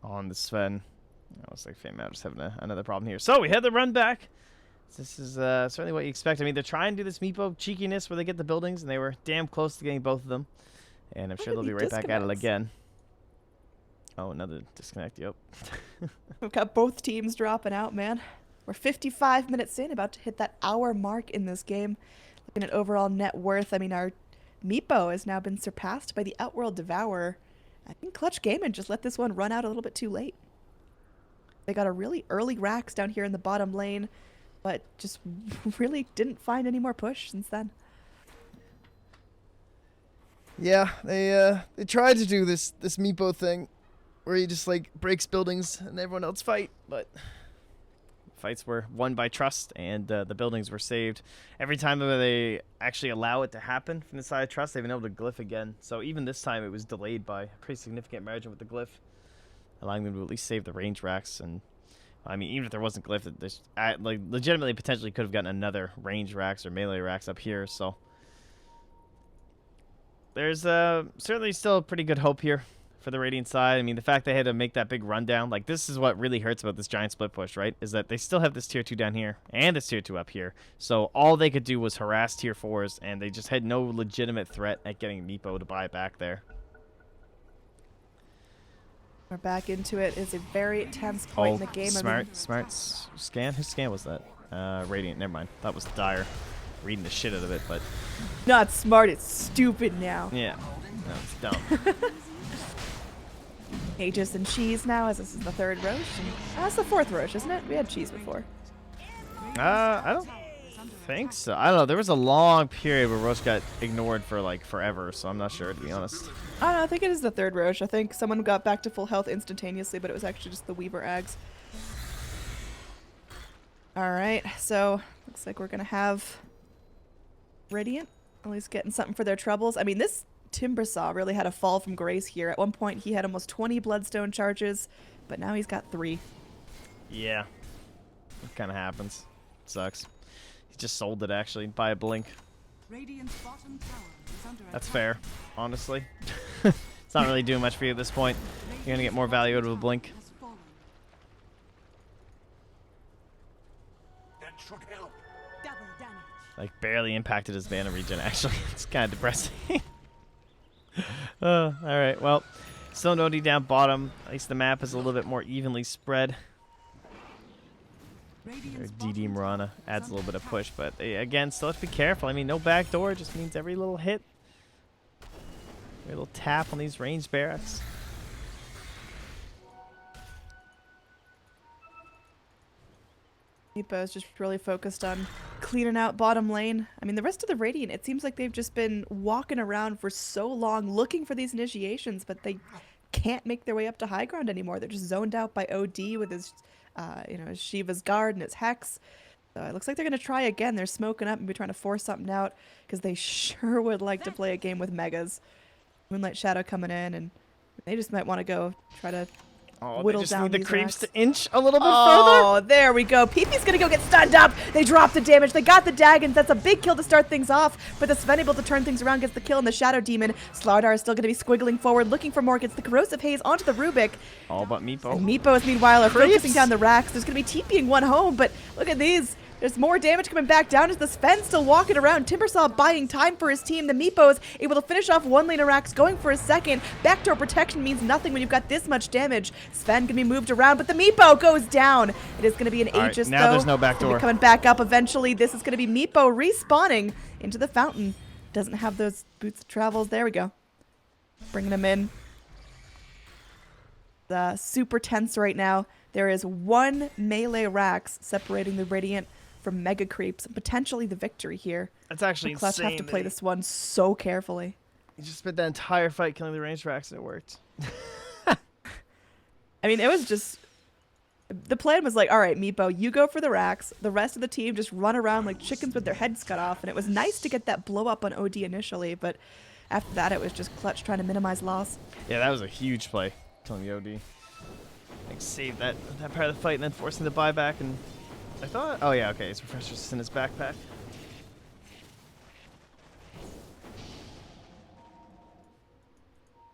on the Sven. I was like, Fame out just having another problem here. So we had the run back. This is certainly what you expect. I mean, they're trying to do this Meepo cheekiness where they get the buildings, and they were damn close to getting both of them. And I'm sure they'll be right back at it again. Oh, another disconnect, yep. We've got both teams dropping out, man. We're 55 minutes in, about to hit that hour mark in this game. Looking at overall net worth, I mean, our Meepo has now been surpassed by the Outworld Devourer. I think Clutch Gaming just let this one run out a little bit too late. They got a really early Rax down here in the bottom lane, but just really didn't find any more push since then. Yeah, they tried to do this Meepo thing, where he just like breaks buildings and everyone else fight, but fights were won by trust, and the buildings were saved. Every time they actually allow it to happen from the side of trust, they've been able to glyph again. So even this time it was delayed by a pretty significant margin with the glyph, allowing them to at least save the range racks. And I mean, even if there wasn't glyph, there's like legitimately potentially could have gotten another range racks or melee racks up here. So there's certainly still pretty good hope here for the Radiant side. I mean, the fact they had to make that big rundown, like, this is what really hurts about this giant split push, right? Is that they still have this tier 2 down here and this tier 2 up here. So all they could do was harass tier 4s, and they just had no legitimate threat at getting Meepo to buy back there. We're back into it. It's a very tense point in the game. Smart scan? Whose scan was that? Radiant, never mind. That was Dire. Reading the shit out of it, but... Not smart, it's stupid now. Yeah. No, it's dumb. Aegis and Cheese now, as this is the third Roche. And that's the fourth Roche, isn't it? We had Cheese before. I don't think so. I don't know. There was a long period where Roche got ignored for like forever, so I'm not sure, to be honest. I don't know, I think it is the third Roche. I think someone got back to full health instantaneously, but it was actually just the Weaver Ags. Alright, so looks like we're going to have Radiant at least getting something for their troubles. I mean, this Timbersaw really had a fall from grace here. At one point, he had almost 20 Bloodstone charges, but now he's got 3. Yeah. It kind of happens. Sucks. He just sold it, actually, by a blink. Radiant's bottom tower is under That's attack. fair, honestly. It's not really doing much for you at this point. You're going to get more value out of a blink. Has fallen. Double damage. Like, barely impacted his mana regen, actually. It's kind of depressing. Alright, well, still no OD down bottom. At least the map is a little bit more evenly spread. Or Radiant's DD bottom Murana tower adds is a little bit under of attack. push, but again, still have to be careful. I mean, no backdoor just means every little hit. Every little tap on these ranged barracks. Meepo is just really focused on cleaning out bottom lane. I mean, the rest of the Radiant, it seems like they've just been walking around for so long looking for these initiations, but they can't make their way up to high ground anymore. They're just zoned out by OD with his, his Shiva's Guard and his Hex. So it looks like they're going to try again. They're smoking up and be trying to force something out because they sure would like to play a game with Megas. Moonlight Shadow coming in, and they just might want to go try to Oh, they whittle just down need the these creeps racks. to inch a little bit further. Oh, there we go. Peepee's gonna go get stunned up. They drop the damage. They got the Daggons. That's a big kill to start things off. But the Sven able to turn things around, gets the kill, and the Shadow Demon. Slardar is still gonna be squiggling forward, looking for more. Gets the Corrosive Haze onto the Rubik. All but Meepo. And Meepos, meanwhile, are Creeps. focusing down the racks. There's gonna be TPing one home, but look at these. There's more damage coming back down as the Sven's still walking around. Timbersaw buying time for his team. The Meepos able to finish off one lane of racks, going for a second. Backdoor protection means nothing when you've got this much damage. Sven can be moved around, but the Meepo goes down. It is going to be an All right, Aegis, now though. there's no It's gonna backdoor. be coming back up eventually. This is going to be Meepo respawning into the fountain. Doesn't have those boots of travels. There we go. Bringing him in. Super tense right now. There is one melee Rax separating the Radiant from Mega Creeps, and potentially the victory here. That's actually The Clutch insane. have to play that this one so carefully. He just spent that entire fight killing the ranged racks, and it worked. I mean, it was just... The plan was like, all right, Meepo, you go for the racks. The rest of the team just run around like chickens with their heads cut off. And it was nice to get that blow up on OD initially, but after that, it was just Clutch trying to minimize loss. Yeah, that was a huge play, killing the OD. Like, save that part of the fight and then forcing the buyback. And I thought, oh yeah, okay, his refresher's just in his backpack.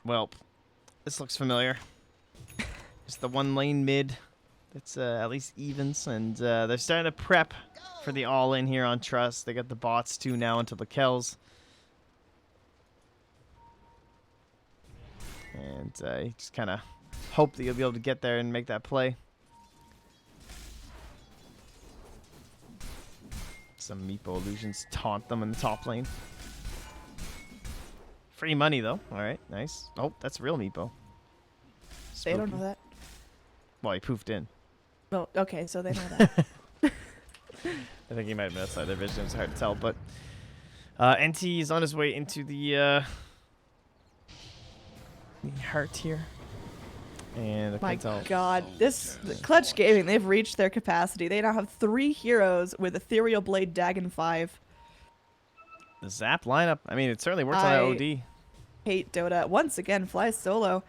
Well, this looks familiar. It's the one lane mid that's at least evens, and they're starting to prep for the all-in here on Trust. They got the bots too now into the kills. And you just kind of hope that you'll be able to get there and make that play. Some Meepo illusions taunt them in the top lane. Free money, though. All right, nice. Oh, that's real Meepo. They don't know Spooky. that. Well, he poofed in. Well, okay, so they know that. I think he might have been outside their vision. It was hard to tell, but NT is on his way into the heart here. And I My can tell. God, the Clutch Gaming, they've reached their capacity. They now have 3 heroes with Ethereal Blade Dagon 5. The Zap lineup. I mean, it certainly works on that OD. Hate Dota. Once again, flies solo.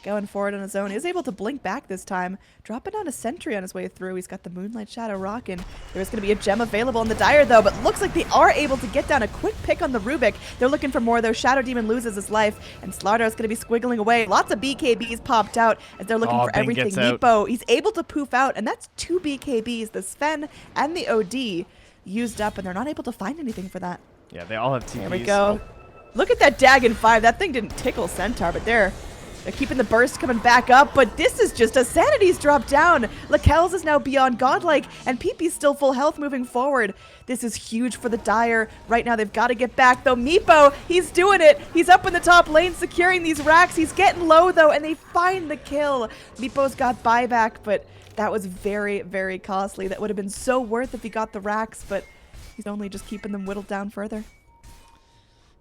Going forward on his own. Is able to blink back this time. Dropping down a sentry on his way through. He's got the Moonlight Shadow rocking. There's going to be a gem available in the Dire, though, but looks like they are able to get down a quick pick on the Rubik. They're looking for more, though. Shadow Demon loses his life, and Slardar is going to be squiggling away. Lots of BKBs popped out as they're looking for Bing everything. gets out. Meepo, he's able to poof out, and that's 2 BKBs. The Sven and the OD used up, and they're not able to find anything for that. Yeah, they all have TPs. There we go. Look at that Dagon 5. That thing didn't tickle Centaur, but they're keeping the burst coming back up. But this is just a Sanity's dropped down. Lakel's is now beyond godlike, and Peepee's still full health moving forward. This is huge for the Dire. Right now, they've got to get back, though. Meepo, he's doing it. He's up in the top lane, securing these racks. He's getting low, though, and they find the kill. Meepo's got buyback, but that was very, very costly. That would have been so worth if he got the racks, but he's only just keeping them whittled down further.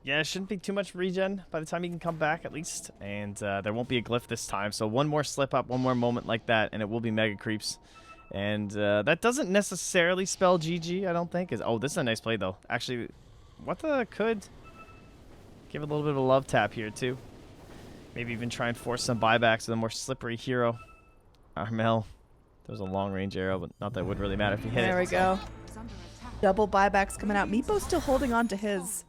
Yeah, it shouldn't be too much regen by the time he can come back, at least. And there won't be a glyph this time. So one more slip up, one more moment like that, and it will be Mega Creeps. And that doesn't necessarily spell GG, I don't think. Oh, this is a nice play, though. Actually, what the could give a little bit of a love tap here, too. Maybe even try and force some buybacks with a more slippery hero. Armel. There's a long-range arrow, but not that it would really matter if he hit it. There we so. go. Is under attack. Double buybacks coming out. Meepo's still holding on to his.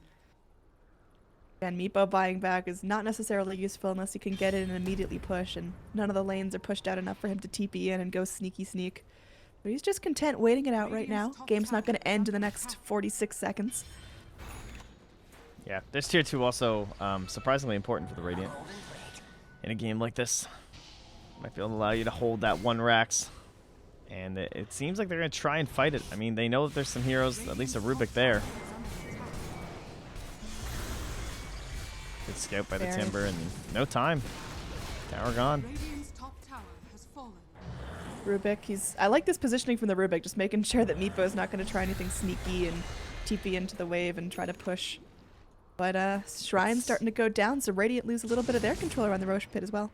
And Meepo buying back is not necessarily useful unless you can get in and immediately push, and none of the lanes are pushed out enough for him to TP in and go sneaky sneak. But he's just content waiting it out right now. Game's not going to end in the next 46 seconds. Yeah, there's tier 2 also surprisingly important for the Radiant in a game like this. Might be able to allow you to hold that 1 Rax. And it seems like they're going to try and fight it. I mean, they know that there's some heroes, at least a Rubik there. Good scout by the Timber, and no time. Tower gone. Radiant's top tower has fallen. Rubik, I like this positioning from the Rubik, just making sure that Meepo is not going to try anything sneaky and TP into the wave and try to push. But Shrine's starting to go down, so Radiant lose a little bit of their control around the Rosh pit as well.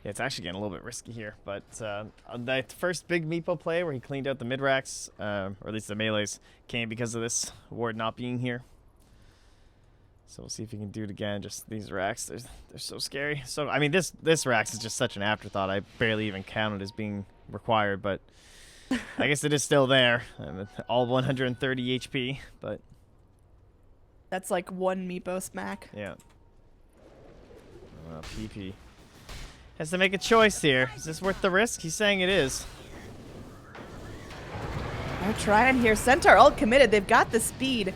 Yeah, it's actually getting a little bit risky here, but the first big Meepo play where he cleaned out the mid-racks, or at least the melees, came because of this ward not being here. So we'll see if he can do it again. Just these racks, they're so scary. So, I mean, this racks is just such an afterthought. I barely even count it as being required, but I guess it is still there. All 130 HP, but... That's like 1 Meepo smack. Yeah. PP has to make a choice here. Is this worth the risk? He's saying it is. They're trying here. Centaur all committed. They've got the speed.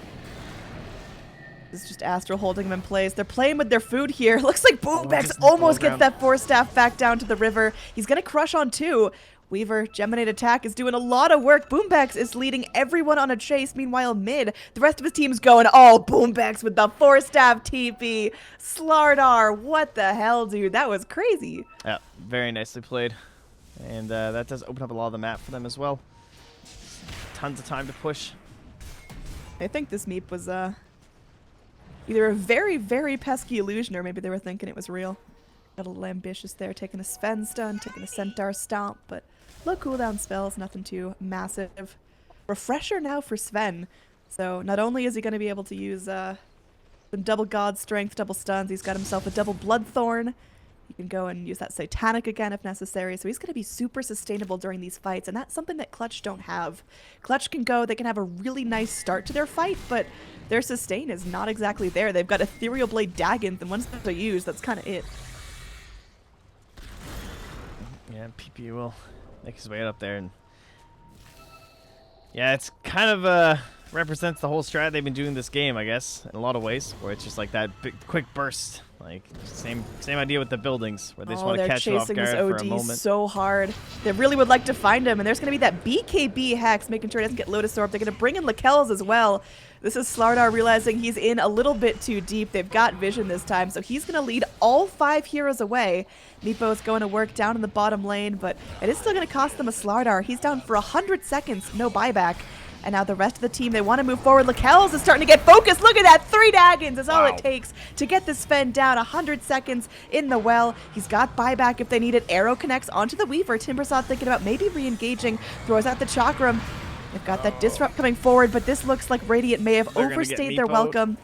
This is just Astral holding them in place. They're playing with their food here. Looks like Boombex almost gets that 4 staff back down to the river. He's going to crush on 2. Weaver, Geminate attack is doing a lot of work. Boombex is leading everyone on a chase. Meanwhile, mid, the rest of his team's going, oh, Boombex with the 4 staff TP. Slardar, what the hell, dude? That was crazy. Yeah, very nicely played. And that does open up a lot of the map for them as well. Tons of time to push. I think this meep was either a very, very pesky illusion, or maybe they were thinking it was real. Got a little ambitious there, taking a Sven stun, taking a Centaur stomp, but low cooldown spells, nothing too massive. Refresher now for Sven. So not only is he going to be able to use some double God Strength, double stuns, he's got himself a double Bloodthorn. He can go and use that Satanic again if necessary. So he's going to be super sustainable during these fights, and that's something that Clutch don't have. Clutch can go, they can have a really nice start to their fight, but their sustain is not exactly there. They've got Ethereal Blade Daggins, and once they're used, that's kind of it. Yeah, PP will make his way up there, and yeah, it's kind of represents the whole strat they've been doing this game, I guess, in a lot of ways, where it's just like that big, quick burst, like same idea with the buildings, where they just want to catch you off guard for a moment. So hard. They really would like to find him, and there's going to be that BKB hex, making sure he doesn't get Lotus Orb. They're going to bring in Lakel's as well. This is Slardar realizing he's in a little bit too deep. They've got vision this time, so he's going to lead all 5 heroes away. Meepo's going to work down in the bottom lane, but it is still going to cost them a Slardar. He's down for 100 seconds, no buyback. And now the rest of the team, they want to move forward. Lakel's is starting to get focused. Look at that. 3 Daggins is all it takes to get this Sven down. 100 seconds in the well. He's got buyback if they need it. Arrow connects onto the Weaver. Timbersaw thinking about maybe re-engaging. Throws out the Chakram. They've got that Disrupt coming forward, but this looks like Radiant may have overstayed their welcome.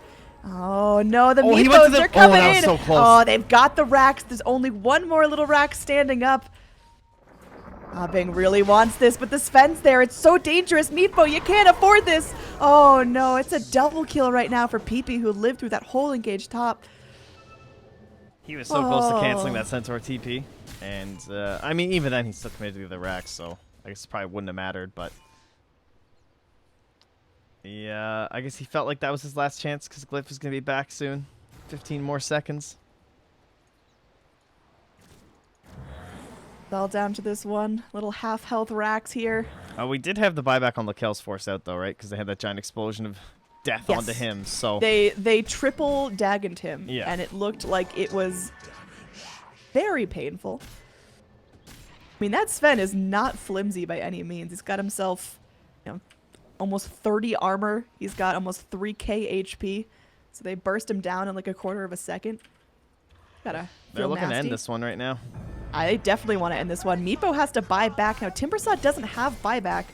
Oh no, the Meepos are coming in. So close. Oh, they've got the racks. There's only one more little rack standing up. Bing really wants this, but the Sven's there. It's so dangerous. Meepo, you can't afford this. Oh no, it's a double kill right now for PP, who lived through that whole engaged top. He was so close to canceling that Centaur TP, and I mean, even then, he still committed to the racks, so I guess it probably wouldn't have mattered, but yeah, I guess he felt like that was his last chance because Glyph is going to be back soon. 15 more seconds. All down to this one. Little half health racks here. We did have the buyback on Lakel's force out though, right? Because they had that giant explosion of death onto him. So they triple daggoned him, yeah, and it looked like it was very painful. I mean, that Sven is not flimsy by any means. He's got himself, almost 30 armor. He's got almost 3k HP. So they burst him down in like a quarter of a second. They're looking to end this one right now. I definitely want to end this one. Meepo has to buy back. Now, Timbersaw doesn't have buyback.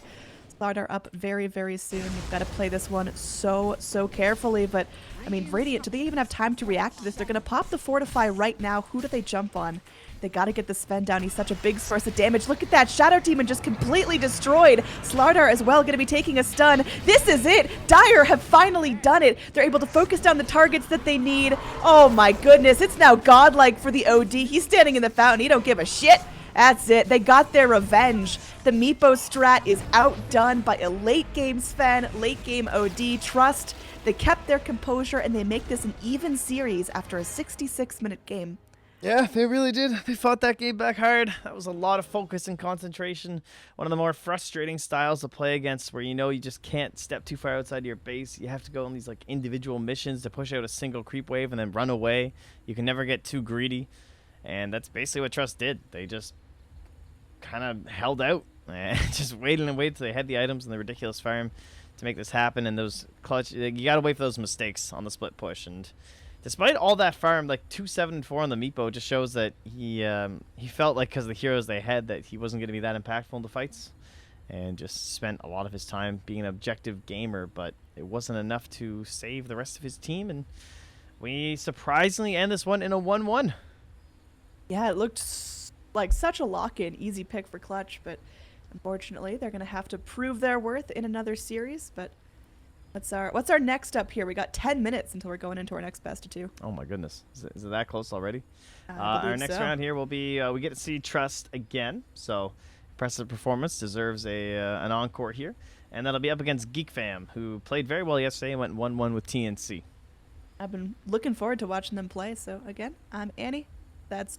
Slardar up very, very soon. You've got to play this one so carefully. But, I mean, Radiant, do they even have time to react to this? They're going to pop the Fortify right now. Who do they jump on? They got to get the Sven down. He's such a big source of damage. Look at that. Shadow Demon just completely destroyed. Slardar as well going to be taking a stun. This is it. Dire have finally done it. They're able to focus down the targets that they need. Oh my goodness. It's now godlike for the OD. He's standing in the fountain. He don't give a shit. That's it. They got their revenge. The Meepo strat is outdone by a late game Sven, late game OD. Trust. They kept their composure and they make this an even series after a 66-minute game. Yeah, they really did. They fought that game back hard. That was a lot of focus and concentration. One of the more frustrating styles to play against where you know you just can't step too far outside your base. You have to go on these like individual missions to push out a single creep wave and then run away. You can never get too greedy. And that's basically what Trust did. They just kind of held out and just waited and waited till they had the items and the ridiculous farm to make this happen. And those clutch, you got to wait for those mistakes on the split push. And despite all that farm, like 2-7-4 on the Meepo just shows that he felt like because of the heroes they had that he wasn't going to be that impactful in the fights, and just spent a lot of his time being an objective gamer. But it wasn't enough to save the rest of his team, and we surprisingly end this one in a 1-1. Yeah, it looked like such a lock-in, easy pick for Clutch, but unfortunately they're going to have to prove their worth in another series. But what's our next up here? We got 10 minutes until we're going into our next best of 2. Oh my goodness, is it that close already? I Our believe next so. round here will be we get to see Trust again, so impressive performance, deserves an encore here, and that'll be up against Geek Fam, who played very well yesterday and went 1-1 with TNC. I've been looking forward to watching them play. So again, I'm Annie. That's